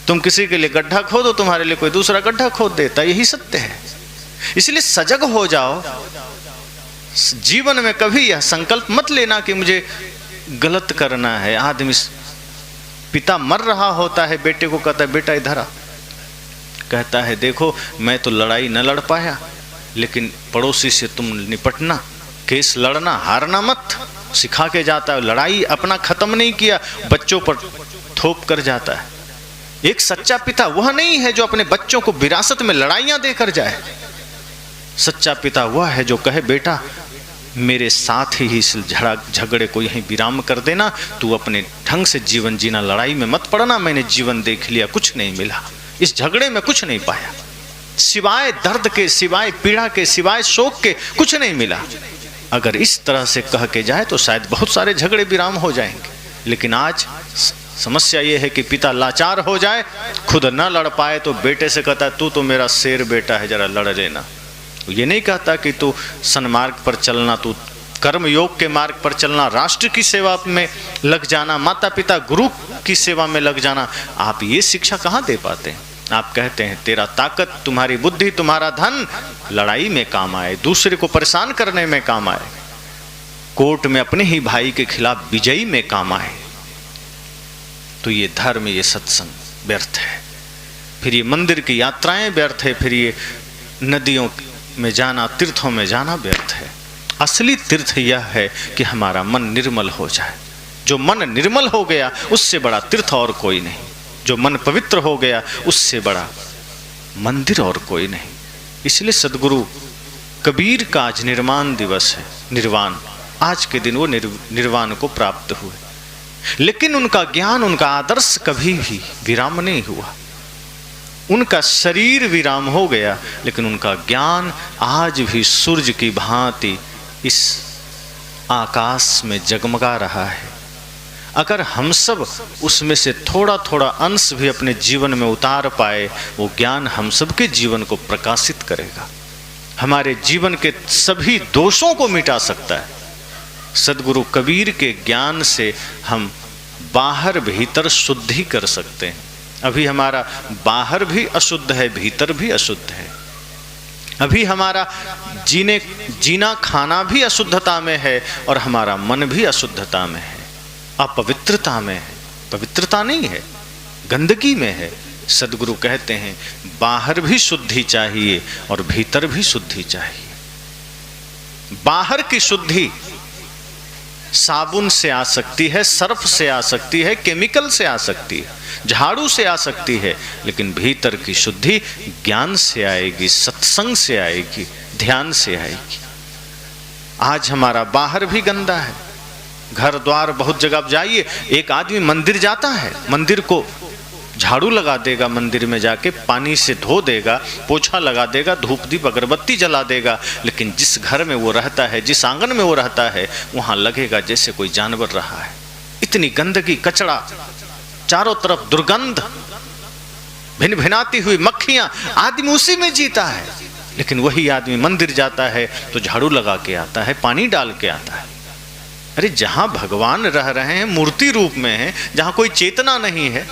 तुम किसी के लिए गड्ढा खोदो, तुम्हारे लिए कोई दूसरा गड्ढा खोद देता है। यही सत्य है। इसलिए सजग हो जाओ, जीवन में कभी यह संकल्प मत लेना कि मुझे गलत करना है। आदमी पिता मर रहा होता है, बेटे को कहता है बेटा इधर आ, कहता है देखो मैं तो लड़ाई न लड़ पाया, लेकिन पड़ोसी से तुम निपटना, केस लड़ना, हारना मत सिखा के जाता है। लड़ाई अपना खत्म नहीं किया, बच्चों पर थोप कर जाता है। एक सच्चा पिता वह नहीं है जो अपने बच्चों को विरासत में लड़ाइयां देकर जाए। सच्चा पिता वह है जो कहे बेटा मेरे साथ ही इस झगड़े को यहीं विराम कर देना, तू अपने ढंग से जीवन जीना, लड़ाई में मत पड़ना, मैंने जीवन देख लिया, कुछ नहीं मिला, इस झगड़े में कुछ नहीं पाया, सिवाय दर्द के, सिवाय पीड़ा के, सिवाय शोक के कुछ नहीं मिला। अगर इस तरह से कह के जाए तो शायद बहुत सारे झगड़े विराम हो जाएंगे। लेकिन आज समस्या ये है कि पिता लाचार हो जाए, खुद न लड़ पाए तो बेटे से कहता है तू तो मेरा शेर बेटा है, जरा लड़ लेना। ये नहीं कहता कि तू सन्मार्ग पर चलना, तू कर्म योग के मार्ग पर चलना, राष्ट्र की सेवा में लग जाना, माता पिता गुरु की सेवा में लग जाना। आप ये शिक्षा कहाँ दे पाते हैं? आप कहते हैं तेरा ताकत, तुम्हारी बुद्धि, तुम्हारा धन लड़ाई में काम आए, दूसरे को परेशान करने में काम आए, कोर्ट में अपने ही भाई के खिलाफ विजयी में काम आए, तो ये धर्म, ये सत्संग व्यर्थ है। फिर ये मंदिर की यात्राएं व्यर्थ है, फिर ये नदियों में जाना, तीर्थों में जाना व्यर्थ है। असली तीर्थ यह है कि हमारा मन निर्मल हो जाए। जो मन निर्मल हो गया उससे बड़ा तीर्थ और कोई नहीं। जो मन पवित्र हो गया उससे बड़ा मंदिर और कोई नहीं। इसलिए सदगुरु कबीर का आज निर्वाण दिवस है। निर्वाण, आज के दिन वो निर्वाण को प्राप्त हुए, लेकिन उनका ज्ञान, उनका आदर्श कभी भी विराम नहीं हुआ। उनका शरीर विराम हो गया, लेकिन उनका ज्ञान आज भी सूर्य की भांति इस आकाश में जगमगा रहा है। अगर हम सब उसमें से थोड़ा थोड़ा अंश भी अपने जीवन में उतार पाए, वो ज्ञान हम सब के जीवन को प्रकाशित करेगा, हमारे जीवन के सभी दोषों को मिटा सकता है। सदगुरु कबीर के ज्ञान से हम बाहर भीतर शुद्धि कर सकते हैं। अभी हमारा बाहर भी अशुद्ध है, भीतर भी अशुद्ध है। अभी हमारा जीना खाना भी अशुद्धता में है और हमारा मन भी अशुद्धता में है, अपवित्रता में है। पवित्रता नहीं है, गंदगी में है। सदगुरु कहते हैं बाहर भी शुद्धि चाहिए और भीतर भी शुद्धि चाहिए। बाहर की शुद्धि साबुन से आ सकती है, सर्फ से आ सकती है, केमिकल से आ सकती है, झाड़ू से आ सकती है, लेकिन भीतर की शुद्धि ज्ञान से आएगी, सत्संग से आएगी, ध्यान से आएगी। आज हमारा बाहर भी गंदा है, घर द्वार बहुत जगह आप जाइए, एक आदमी मंदिर जाता है, मंदिर को झाड़ू लगा देगा, मंदिर में जाके पानी से धो देगा, पोछा लगा देगा, धूप दीप अगरबत्ती जला देगा, लेकिन जिस घर में वो रहता है, जिस आंगन में वो रहता है, वहां लगेगा जैसे कोई जानवर रहा है। इतनी गंदगी, कचरा, चारों तरफ दुर्गंध, भिन भिनाती हुई मक्खियां, आदमी उसी में जीता है। लेकिन वही आदमी मंदिर जाता है तो झाड़ू लगा के आता है, पानी डाल के आता है। अरे जहां भगवान रह रहे हैं, मूर्ति रूप में है, जहां कोई चेतना नहीं है,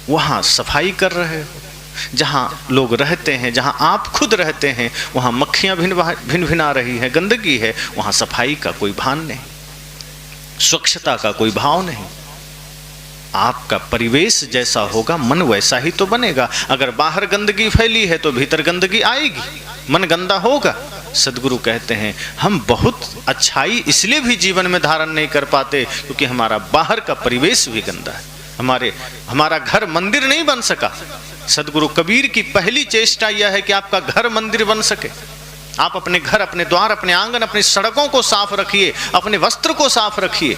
वहां सफाई कर रहे हो। जहां लोग रहते हैं, जहां आप खुद रहते हैं, वहां मक्खियां भिन भिना रही है, गंदगी है, वहां सफाई का कोई भान नहीं, स्वच्छता का कोई भाव नहीं। आपका परिवेश जैसा होगा, मन वैसा ही तो बनेगा। अगर बाहर गंदगी फैली है तो भीतर गंदगी आएगी, मन गंदा होगा। सदगुरु कहते हैं हम बहुत अच्छाई इसलिए भी जीवन में धारण नहीं कर पाते क्योंकि हमारा बाहर का परिवेश भी गंदा है। हमारा घर मंदिर नहीं बन सका। सदगुरु कबीर की पहली चेष्टा यह है कि आपका घर मंदिर बन सके। आप अपने घर, अपने द्वार, अपने आंगन, अपनी सड़कों को साफ रखिए, अपने वस्त्र को साफ रखिए।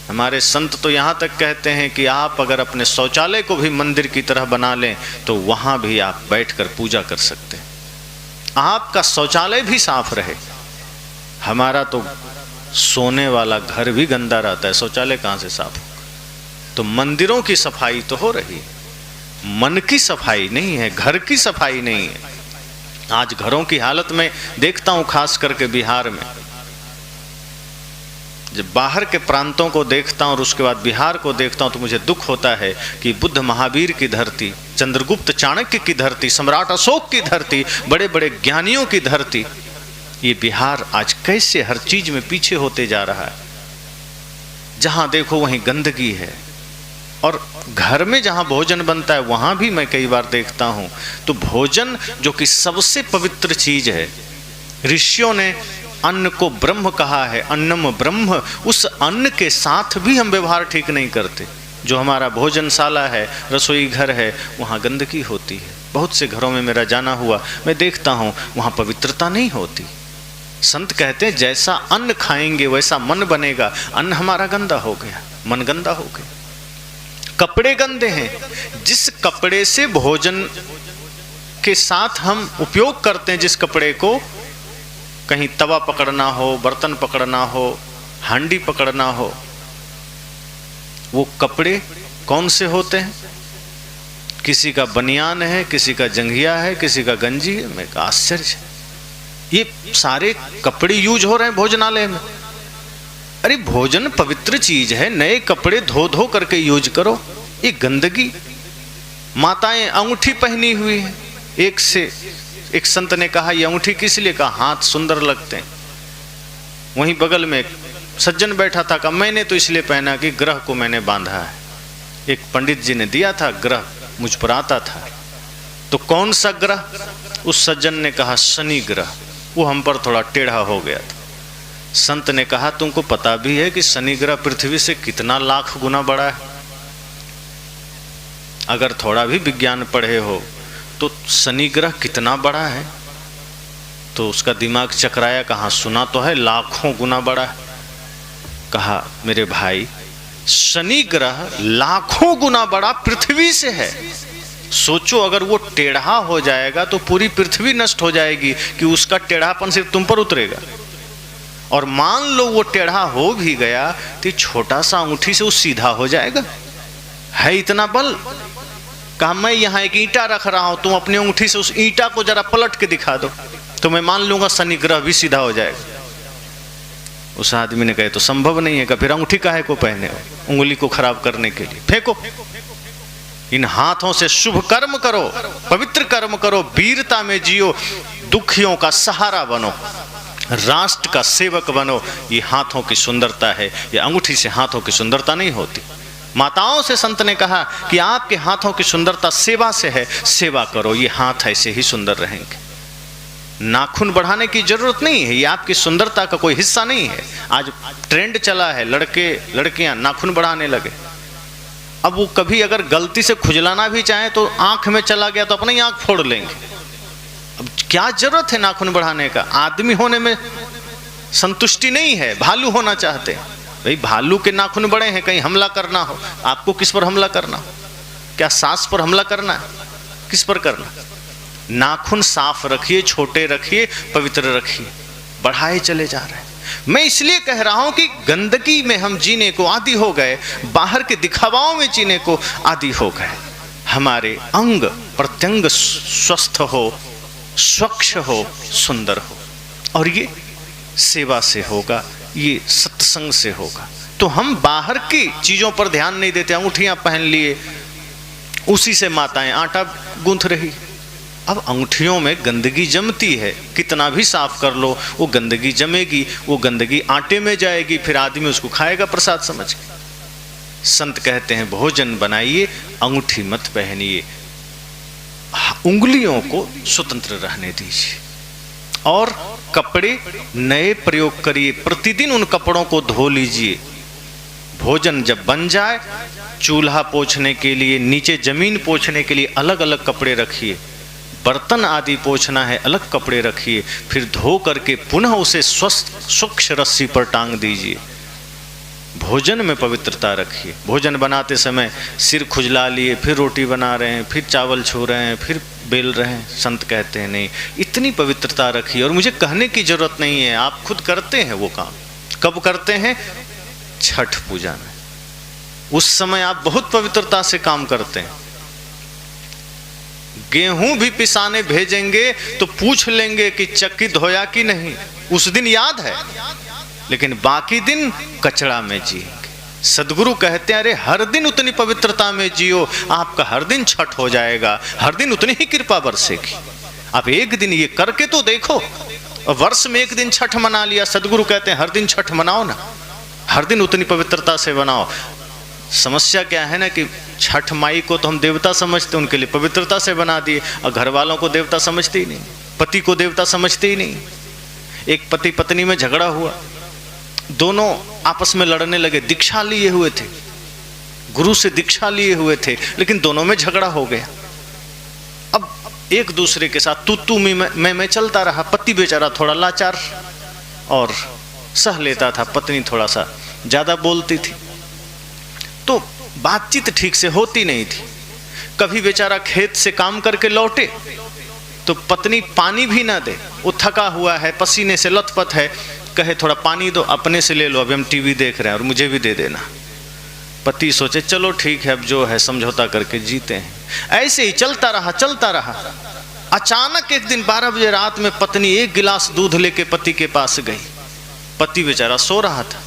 हमारे संत तो यहाँ तक कहते हैं कि आप अगर अपने शौचालय को भी मंदिर की तरह बना लें तो वहाँ भी आप बैठकर पूजा कर सकते हैं। आपका शौचालय भी साफ रहे। हमारा तो सोने वाला घर भी गंदा रहता है, शौचालय कहाँ से साफ हो? तो मंदिरों की सफाई तो हो रही है, मन की सफाई नहीं है, घर की सफाई नहीं है। आज घरों की हालत में देखता हूं, खास करके बिहार में, जब बाहर के प्रांतों को देखता हूं और उसके बाद बिहार को देखता हूं तो मुझे दुख होता है कि बुद्ध महावीर की धरती, चंद्रगुप्त चाणक्य की धरती, सम्राट अशोक की धरती, बड़े बड़े ज्ञानियों की धरती, ये बिहार आज कैसे हर चीज में पीछे होते जा रहा है। जहां देखो वहीं गंदगी है, और घर में जहां भोजन बनता है वहां भी मैं कई बार देखता हूं तो भोजन जो कि सबसे पवित्र चीज है, ऋषियों ने अन्न को ब्रह्म कहा है, अन्नम ब्रह्म, उस अन्न के साथ भी हम व्यवहार ठीक नहीं करते। जो हमारा भोजनशाला है, रसोई घर है, वहाँ गंदगी होती है। बहुत से घरों में मेरा जाना हुआ, मैं देखता हूँ वहाँ पवित्रता नहीं होती। संत कहते हैं जैसा अन्न खाएंगे वैसा मन बनेगा। अन्न हमारा गंदा हो गया, मन गंदा हो गया, कपड़े गंदे हैं। जिस कपड़े से भोजन के साथ हम उपयोग करते हैं, जिस कपड़े को, कहीं तवा पकड़ना हो, बर्तन पकड़ना हो, हांडी पकड़ना हो, वो कपड़े कौन से होते हैं? किसी का बनियान है, किसी का जंघिया है, किसी का गंजी है। मैं आश्चर्य है, ये सारे कपड़े यूज हो रहे हैं भोजनालय में। अरे भोजन पवित्र चीज है, नए कपड़े धो धो करके यूज करो। ये गंदगी। माताएं अंगूठी पहनी हुई है, एक से एक संत ने कहा ये अंगूठी किस लिए? कहा हाथ सुंदर लगते हैं। वहीं बगल में एक सज्जन बैठा था, कहा मैंने तो इसलिए पहना कि ग्रह को मैंने बांधा है। एक पंडित जी ने दिया था, ग्रह मुझ पर आता था। तो कौन सा ग्रह? उस सज्जन ने कहा शनि ग्रह, वो हम पर थोड़ा टेढ़ा हो गया था। संत ने कहा तुमको पता भी है कि शनि ग्रह पृथ्वी से कितना लाख गुना बड़ा है? अगर थोड़ा भी विज्ञान पढ़े हो तो शनि ग्रह कितना बड़ा है? तो उसका दिमाग चकराया, कहाँ सुना तो है लाखों गुना बड़ा है। कहा मेरे भाई, शनि ग्रह लाखों गुना बड़ा पृथ्वी से है। सोचो अगर वो टेढ़ा हो जाएगा तो पूरी पृथ्वी नष्ट हो जाएगी कि उसका टेढ़ापन सिर्फ तुम पर उतरेगा। और मान लो वो टेढ़ा हो भी गया तो छोटा सा अंगूठी से वो सीधा हो जाएगा? है इतना बल? कहा मैं यहाँ एक ईंटा रख रहा हूं, तुम अपनी अंगूठी से उस ईंटा को जरा पलट के दिखा दो तो मैं मान लूंगा शनि ग्रह भी सीधा हो जाएगा। उस आदमी ने कहा तो संभव नहीं है। कहा फिर अंगूठी काहे को पहने हो? उंगली को खराब करने के लिए। फेंको। इन हाथों से शुभ कर्म करो, पवित्र कर्म करो, वीरता में जियो, दुखियों का सहारा बनो, राष्ट्र का सेवक बनो। ये हाथों की सुंदरता है, ये अंगूठी से हाथों की सुंदरता नहीं होती। माताओं से संत ने कहा कि आपके हाथों की सुंदरता सेवा से है, सेवा करो, ये हाथ ऐसे ही सुंदर रहेंगे। नाखून बढ़ाने की जरूरत नहीं है, ये आपकी सुंदरता का कोई हिस्सा नहीं है। आज ट्रेंड चला है, लड़के लड़कियां नाखून बढ़ाने लगे। अब वो कभी अगर गलती से खुजलाना भी चाहे तो आंख में चला गया तो अपनी ही आंख फोड़ लेंगे। अब क्या जरूरत है नाखून बढ़ाने का? आदमी होने में संतुष्टि नहीं है, भालू होना चाहते हैं। भाई भालू के नाखून बड़े हैं, कहीं हमला करना हो, आपको किस पर हमला करना हो? क्या सांस पर हमला करना है? किस पर करना? नाखून साफ रखिए, छोटे रखिए, पवित्र रखिए, बढ़ाए चले जा रहे हैं। मैं इसलिए कह रहा हूं कि गंदगी में हम जीने को आदी हो गए, बाहर के दिखावाओं में जीने को आदी हो गए। हमारे अंग प्रत्यंग स्वस्थ हो, स्वच्छ हो, सुंदर हो, और ये सेवा से होगा, ये सत्संग से होगा। तो हम बाहर की चीजों पर ध्यान नहीं देते। अंगूठियां पहन लिए, उसी से माताएं आटा गूंथ रही। अब अंगूठियों में गंदगी जमती है, कितना भी साफ कर लो वो गंदगी जमेगी, वो गंदगी आटे में जाएगी, फिर आदमी उसको खाएगा प्रसाद समझ के। संत कहते हैं भोजन बनाइए, अंगूठी मत पहनिए, उंगलियों को स्वतंत्र रहने दीजिए, और कपड़े नए प्रयोग करिए। प्रतिदिन उन कपड़ों को धो लीजिए। भोजन जब बन जाए, चूल्हा पोंछने के लिए, नीचे जमीन पोंछने के लिए अलग अलग कपड़े रखिए, बर्तन आदि पोंछना है अलग कपड़े रखिए, फिर धो करके पुनः उसे स्वच्छ रस्सी पर टांग दीजिए। भोजन में पवित्रता रखिए। भोजन बनाते समय सिर खुजला लिए, फिर रोटी बना रहे हैं, फिर चावल छू रहे हैं, फिर बेल रहे हैं। संत कहते हैं नहीं, इतनी पवित्रता रखिए। और मुझे कहने की जरूरत नहीं है, आप खुद करते हैं वो काम। कब करते हैं? छठ पूजा में। उस समय आप बहुत पवित्रता से काम करते हैं। गेहूं भी पिसाने भेजेंगे तो पूछ लेंगे कि चक्की धोया कि नहीं, उस दिन याद है, लेकिन बाकी दिन कचरा में जिएंगे। सदगुरु कहते हैं अरे हर दिन उतनी पवित्रता में जियो, आपका हर दिन छठ हो जाएगा, हर दिन उतनी ही कृपा बरसेगी। आप एक दिन ये करके तो देखो, और वर्ष में एक दिन छठ मना लिया। सदगुरु कहते हैं हर दिन छठ मनाओ ना, हर दिन उतनी पवित्रता से बनाओ। समस्या क्या है ना कि छठ माई को तो हम देवता समझते, उनके लिए पवित्रता से बना दिए, और घर वालों को देवता समझते ही नहीं, पति को देवता समझते ही नहीं। एक पति पत्नी में झगड़ा हुआ, दोनों आपस में लड़ने लगे, दीक्षा लिए हुए थे, गुरु से दीक्षा लिए हुए थे, लेकिन दोनों में झगड़ा हो गया। अब एक दूसरे के साथ तू मैं चलता रहा। पति बेचारा थोड़ा लाचार और सह लेता था, पत्नी थोड़ा सा ज्यादा बोलती थी, तो बातचीत ठीक से होती नहीं थी। कभी बेचारा खेत से काम करके लौटे तो पत्नी पानी भी ना दे, वो थका हुआ है, पसीने से लथपथ है, कहे थोड़ा पानी दो, अपने से ले लो, अभी हम टीवी देख रहे हैं और मुझे भी दे देना। पति सोचे चलो ठीक है, अब जो है समझौता करके जीते हैं। ऐसे ही चलता रहा। अचानक एक दिन 12 बजे रात में पत्नी एक गिलास दूध लेके पति के पास गई। पति बेचारा सो रहा था,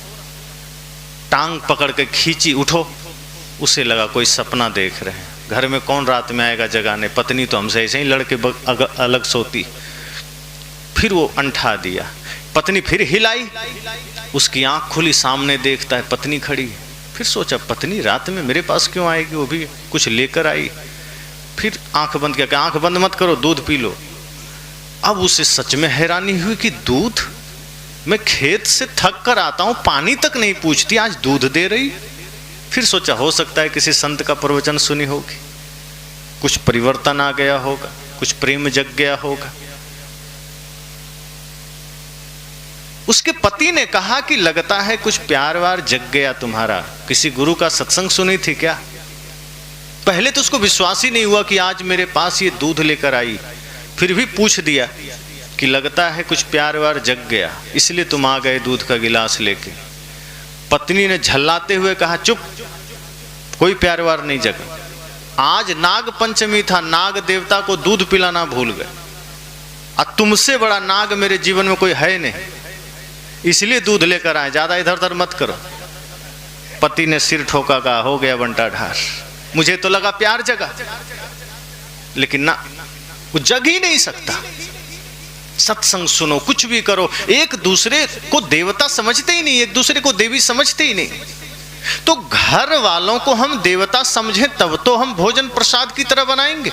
टांग पकड़ के खींची, उठो। उसे लगा कोई सपना देख रहे हैं, घर में कौन रात में आएगा जगाने, पत्नी तो हमसे ऐसे ही लड़के अलग सोती। फिर वो अंठा दिया, पत्नी फिर हिलाई, उसकी आंख खुली, सामने देखता है पत्नी खड़ी। फिर सोचा पत्नी रात में मेरे पास क्यों आएगी, वो भी कुछ लेकर आई। फिर आंख बंद किया, आंख बंद मत करो, दूध पी लो। अब उसे सच में हैरानी हुई कि दूध, मैं खेत से थक कर आता हूं, पानी तक नहीं पूछती, आज दूध दे रही। फिर सोचा हो सकता है किसी संत का प्रवचन सुनी होगी, कुछ परिवर्तन आ गया होगा, कुछ प्रेम जग गया होगा। उसके पति ने कहा कि लगता है कुछ प्यार वार जग गया तुम्हारा, किसी गुरु का सत्संग सुनी थी क्या? पहले तो उसको विश्वास ही नहीं हुआ कि आज मेरे पास ये दूध लेकर आई। फिर भी पूछ दिया कि लगता है कुछ प्यार वार जग गया, इसलिए तुम आ गए दूध का गिलास लेके। पत्नी ने झल्लाते हुए कहा चुप, कोई प्यार वार नहीं जगा। आज नाग पंचमी था, नाग देवता को दूध पिलाना भूल गए, और तुमसे बड़ा नाग मेरे जीवन में कोई है नहीं, इसलिए दूध लेकर आए, ज्यादा इधर उधर मत करो। पति ने सिर ठोका, कहा हो गया बंटा ढार, मुझे तो लगा प्यार जगा, लेकिन ना, वो जग ही नहीं सकता। सत्संग सुनो, कुछ भी करो, एक दूसरे को देवता समझते ही नहीं, एक दूसरे को देवी समझते ही नहीं। तो घर वालों को हम देवता समझें तब तो हम भोजन प्रसाद की तरह बनाएंगे।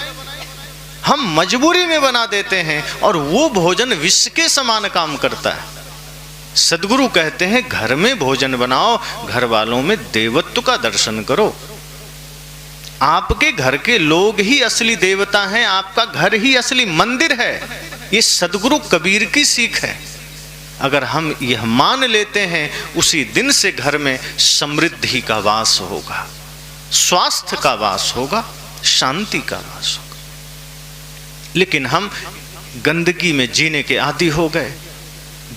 हम मजबूरी में बना देते हैं और वो भोजन विष के समान काम करता है। सदगुरु कहते हैं घर में भोजन बनाओ, घर वालों में देवत्व का दर्शन करो। आपके घर के लोग ही असली देवता हैं, आपका घर ही असली मंदिर है। ये सदगुरु कबीर की सीख है। अगर हम यह मान लेते हैं, उसी दिन से घर में समृद्धि का वास होगा, स्वास्थ्य का वास होगा, शांति का वास होगा। लेकिन हम गंदगी में जीने के आदी हो गए।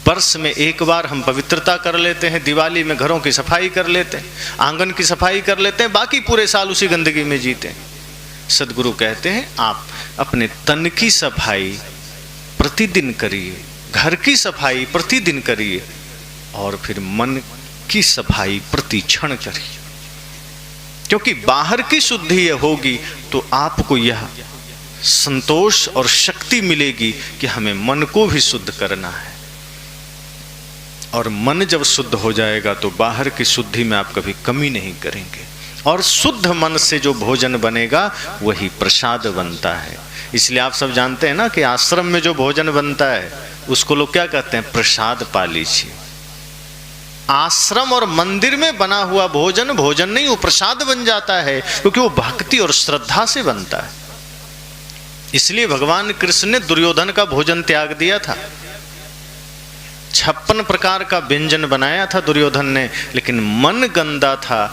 वर्ष में एक बार हम पवित्रता कर लेते हैं, दिवाली में घरों की सफाई कर लेते हैं, आंगन की सफाई कर लेते हैं, बाकी पूरे साल उसी गंदगी में जीते हैं। सदगुरु कहते हैं आप अपने तन की सफाई प्रतिदिन करिए, घर की सफाई प्रतिदिन करिए, और फिर मन की सफाई प्रति क्षण करिए। क्योंकि बाहर की शुद्धि यह होगी तो आपको यह संतोष और शक्ति मिलेगी कि हमें मन को भी शुद्ध करना है। और मन जब शुद्ध हो जाएगा तो बाहर की शुद्धि में आप कभी कमी नहीं करेंगे। और शुद्ध मन से जो भोजन बनेगा वही प्रसाद बनता है। इसलिए आप सब जानते हैं ना कि आश्रम में जो भोजन बनता है उसको लोग क्या कहते हैं, प्रसाद पा लीजिए। आश्रम और मंदिर में बना हुआ भोजन भोजन नहीं, वो प्रसाद बन जाता है, क्योंकि वो भक्ति और श्रद्धा से बनता है। इसलिए भगवान कृष्ण ने दुर्योधन का भोजन त्याग दिया था। 56 प्रकार का व्यंजन बनाया था दुर्योधन ने, लेकिन मन गंदा था,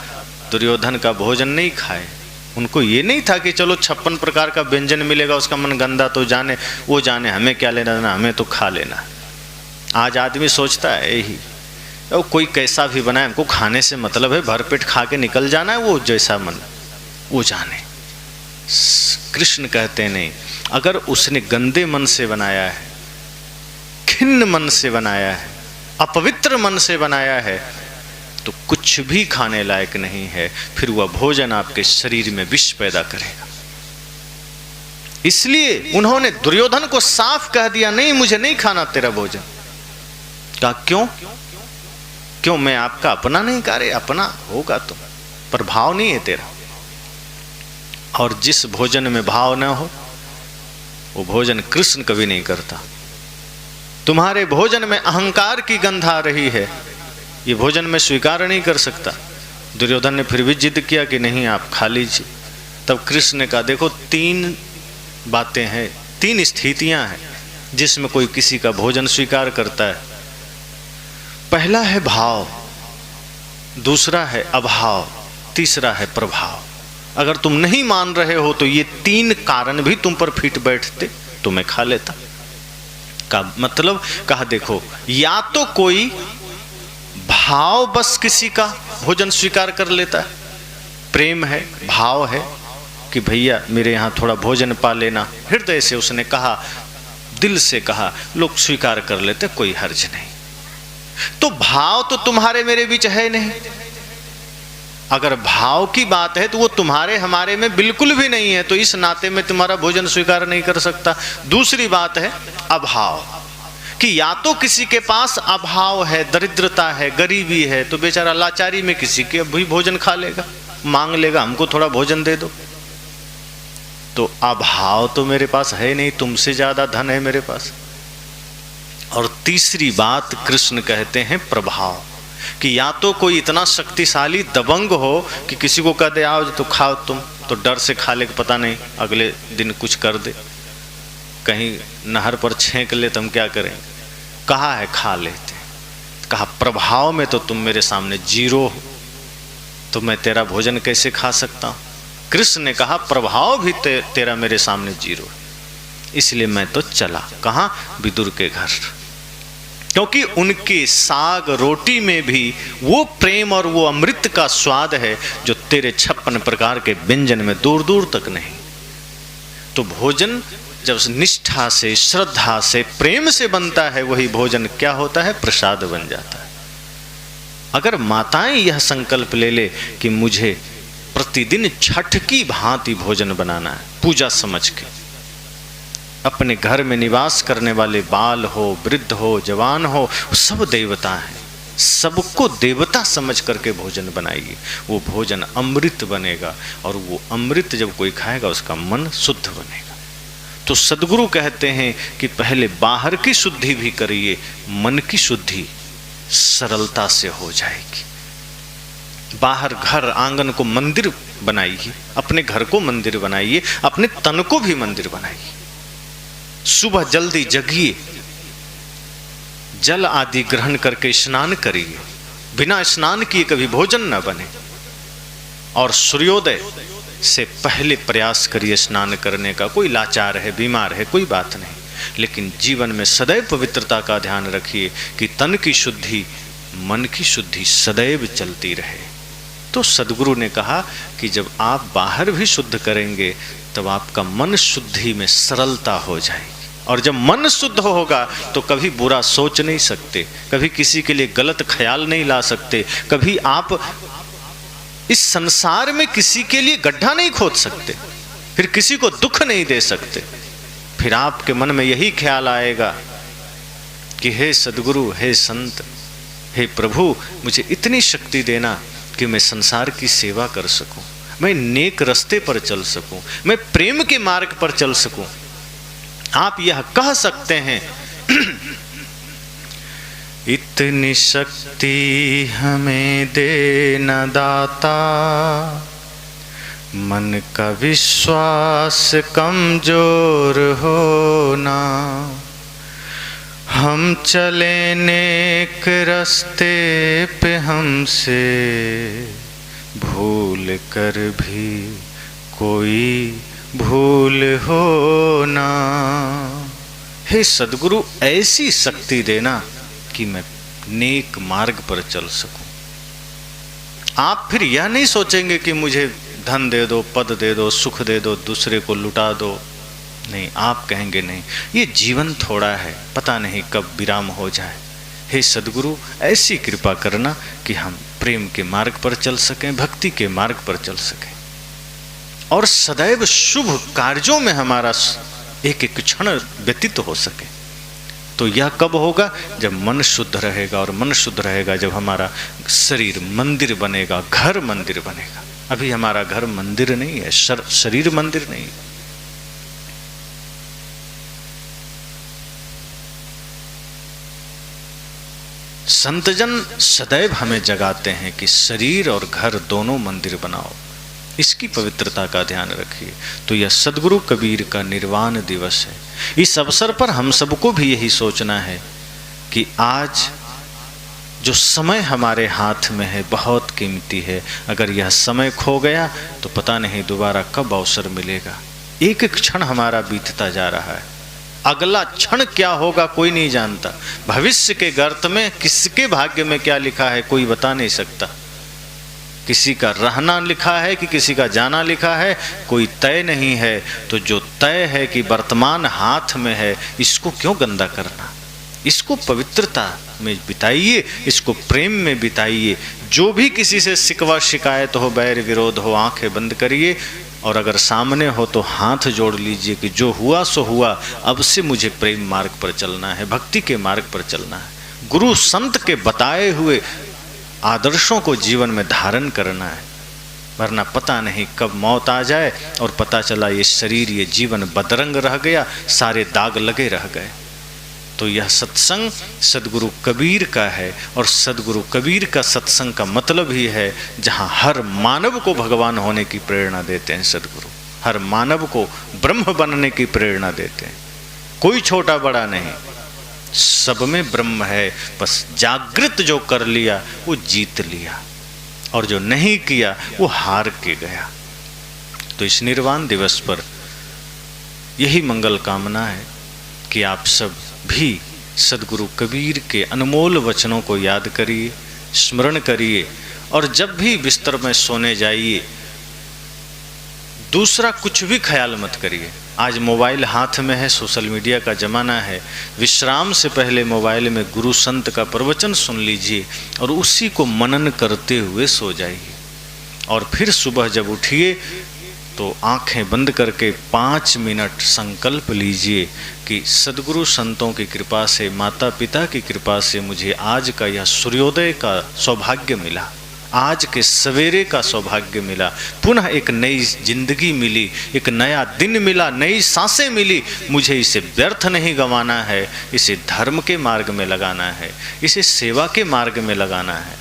दुर्योधन का भोजन नहीं खाए। उनको ये नहीं था कि चलो 56 प्रकार का व्यंजन मिलेगा, उसका मन गंदा तो जाने, वो जाने, हमें क्या लेना देना, हमें तो खा लेना। आज आदमी सोचता है यही, वो कोई कैसा भी बनाए, हमको खाने से मतलब है, भरपेट खा के निकल जाना है, वो जैसा मन वो जाने। कृष्ण कहते नहीं, अगर उसने गंदे मन से बनाया है, खिन्न मन से बनाया है, अपवित्र मन से बनाया है, तो कुछ भी खाने लायक नहीं है। फिर वह भोजन आपके शरीर में विष पैदा करेगा। इसलिए उन्होंने दुर्योधन को साफ कह दिया, नहीं मुझे नहीं खाना तेरा भोजन। कहा क्यों? क्यों? मैं आपका अपना नहीं? कह रहे अपना होगा तो, पर भाव नहीं है तेरा। और जिस भोजन में भाव न हो वो भोजन कृष्ण कभी नहीं करता। तुम्हारे भोजन में अहंकार की गंध आ रही है, ये भोजन में स्वीकार नहीं कर सकता। दुर्योधन ने फिर भी जिद किया कि नहीं आप खा लीजिए। तब कृष्ण ने कहा देखो 3 बातें हैं, 3 स्थितियां हैं जिसमें कोई किसी का भोजन स्वीकार करता है। पहला है भाव, दूसरा है अभाव, तीसरा है प्रभाव। अगर तुम नहीं मान रहे हो तो ये 3 कारण भी तुम पर फिट बैठते तो मैं खा लेता। का मतलब कहा देखो, या तो कोई भाव बस किसी का भोजन स्वीकार कर लेता है, प्रेम है, भाव है कि भैया मेरे यहाँ थोड़ा भोजन पा लेना, हृदय से उसने कहा, दिल से कहा, लोग स्वीकार कर लेते, कोई हर्ज नहीं। तो भाव तो तुम्हारे मेरे बीच है नहीं। अगर भाव की बात है तो वो तुम्हारे हमारे में बिल्कुल भी नहीं है, तो इस नाते में तुम्हारा भोजन स्वीकार नहीं कर सकता। दूसरी बात है अभाव, कि या तो किसी के पास अभाव है, दरिद्रता है, गरीबी है, तो बेचारा लाचारी में किसी के भी भोजन खा लेगा, मांग लेगा हमको थोड़ा भोजन दे दो। तो अभाव तो मेरे पास है नहीं, तुमसे ज्यादा धन है मेरे पास। और तीसरी बात कृष्ण कहते हैं प्रभाव, कि या तो कोई इतना शक्तिशाली दबंग हो कि किसी को कह दे आओ तो खाओ तुम, तो डर से खा ले, पता नहीं अगले दिन कुछ कर दे, कहीं नहर पर छेंक ले तो हम क्या करें। कहा है खा लेते, कहा प्रभाव में तो तुम मेरे सामने जीरो हो, तो मैं तेरा भोजन कैसे खा सकता हूँ। कृष्ण ने कहा प्रभाव भी तेरा मेरे सामने जीरो है, इसलिए मैं तो चला। कहाँ? विदुर के घर, क्योंकि उनके साग रोटी में भी वो प्रेम और वो अमृत का स्वाद है जो तेरे 56 प्रकार के व्यंजन में दूर दूर तक नहीं। तो भोजन जब निष्ठा से, श्रद्धा से, प्रेम से बनता है, वही भोजन क्या होता है? प्रसाद बन जाता है। अगर माताएं यह संकल्प ले ले कि मुझे प्रतिदिन छठ की भांति भोजन बनाना है, पूजा समझ के, अपने घर में निवास करने वाले बाल हो, वृद्ध हो, जवान हो, सब देवता हैं, सबको देवता समझ करके भोजन बनाइए, वो भोजन अमृत बनेगा। और वो अमृत जब कोई खाएगा उसका मन शुद्ध बनेगा। तो सद्गुरु कहते हैं कि पहले बाहर की शुद्धि भी करिए, मन की शुद्धि सरलता से हो जाएगी। बाहर घर आंगन को मंदिर बनाइए, अपने घर को मंदिर बनाइए, अपने तन को भी मंदिर बनाइए। सुबह जल्दी जगिए, जल आदि ग्रहण करके स्नान करिए, बिना स्नान किए कभी भोजन न बने। और सूर्योदय से पहले प्रयास करिए स्नान करने का। कोई लाचार है, बीमार है, कोई बात नहीं, लेकिन जीवन में सदैव पवित्रता का ध्यान रखिए कि तन की शुद्धि, मन की शुद्धि सदैव चलती रहे। तो सद्गुरु ने कहा कि जब आप बाहर भी शुद्ध करेंगे तब आपका मन शुद्धि में सरलता हो जाएगी। और जब मन शुद्ध होगा तो कभी बुरा सोच नहीं सकते, कभी किसी के लिए गलत ख्याल नहीं ला सकते, कभी आप इस संसार में किसी के लिए गड्ढा नहीं खोद सकते, फिर किसी को दुख नहीं दे सकते। फिर आपके मन में यही ख्याल आएगा कि हे सद्गुरु, हे संत, हे प्रभु, मुझे इतनी शक्ति देना कि मैं संसार की सेवा कर सकूं, मैं नेक रास्ते पर चल सकूं, मैं प्रेम के मार्ग पर चल सकूं। आप यह कह सकते हैं इतनी शक्ति हमें देना दाता, मन का विश्वास कमजोर होना, हम चले नेक रास्ते पे हमसे भूल कर भी कोई भूल होना। हे सद्गुरु, ऐसी शक्ति देना कि मैं नेक मार्ग पर चल सकूं। आप फिर यह नहीं सोचेंगे कि मुझे धन दे दो, पद दे दो, सुख दे दो, दूसरे को लुटा दो। नहीं, आप कहेंगे नहीं, ये जीवन थोड़ा है, पता नहीं कब विराम हो जाए। हे सद्गुरु, ऐसी कृपा करना कि हम प्रेम के मार्ग पर चल सकें, भक्ति के मार्ग पर चल सकें। और सदैव शुभ कार्यों में हमारा एक एक क्षण व्यतीत हो सके। तो यह कब होगा? जब मन शुद्ध रहेगा, और मन शुद्ध रहेगा जब हमारा शरीर मंदिर बनेगा, घर मंदिर बनेगा। अभी हमारा घर मंदिर नहीं है, शरीर मंदिर नहीं। संतजन सदैव हमें जगाते हैं कि शरीर और घर दोनों मंदिर बनाओ, इसकी पवित्रता का ध्यान रखिए। तो यह सदगुरु कबीर का निर्वाण दिवस है। इस अवसर पर हम सबको भी यही सोचना है कि आज जो समय हमारे हाथ में है बहुत कीमती है। अगर यह समय खो गया तो पता नहीं दोबारा कब अवसर मिलेगा। एक एक क्षण हमारा बीतता जा रहा है, अगला क्षण क्या होगा कोई नहीं जानता। भविष्य के गर्त में किसके भाग्य में क्या लिखा है कोई बता नहीं सकता। किसी का रहना लिखा है कि किसी का जाना लिखा है, कोई तय नहीं है। तो जो तय है कि वर्तमान हाथ में है, इसको क्यों गंदा करना? इसको पवित्रता में बिताइए, इसको प्रेम में बिताइए। जो भी किसी से शिकवा शिकायत हो, बैर विरोध हो, आंखें बंद करिए, और अगर सामने हो तो हाथ जोड़ लीजिए कि जो हुआ सो हुआ, अब से मुझे प्रेम मार्ग पर चलना है, भक्ति के मार्ग पर चलना है, गुरु संत के बताए हुए आदर्शों को जीवन में धारण करना है। वरना पता नहीं कब मौत आ जाए और पता चला ये शरीर, ये जीवन बदरंग रह गया, सारे दाग लगे रह गए। तो यह सत्संग सदगुरु कबीर का है, और सदगुरु कबीर का सत्संग का मतलब ही है जहाँ हर मानव को भगवान होने की प्रेरणा देते हैं। सदगुरु हर मानव को ब्रह्म बनने की प्रेरणा देते हैं। कोई छोटा बड़ा नहीं, सब में ब्रह्म है। बस जागृत जो कर लिया वो जीत लिया, और जो नहीं किया वो हार के गया। तो इस निर्वाण दिवस पर यही मंगल कामना है कि आप सब भी सदगुरु कबीर के अनमोल वचनों को याद करिए, स्मरण करिए, और जब भी बिस्तर में सोने जाइए दूसरा कुछ भी ख्याल मत करिए। आज मोबाइल हाथ में है, सोशल मीडिया का ज़माना है। विश्राम से पहले मोबाइल में गुरु संत का प्रवचन सुन लीजिए और उसी को मनन करते हुए सो जाइए। और फिर सुबह जब उठिए तो आंखें बंद करके 5 मिनट संकल्प लीजिए कि सदगुरु संतों की कृपा से, माता पिता की कृपा से मुझे आज का यह सूर्योदय का सौभाग्य मिला, आज के सवेरे का सौभाग्य मिला, पुनः एक नई जिंदगी मिली, एक नया दिन मिला, नई सांसें मिली। मुझे इसे व्यर्थ नहीं गंवाना है, इसे धर्म के मार्ग में लगाना है, इसे सेवा के मार्ग में लगाना है,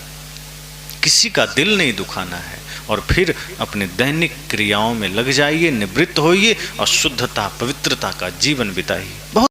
किसी का दिल नहीं दुखाना है। और फिर अपने दैनिक क्रियाओं में लग जाइए, निवृत्त होइए और शुद्धता पवित्रता का जीवन बिताइए। बहुत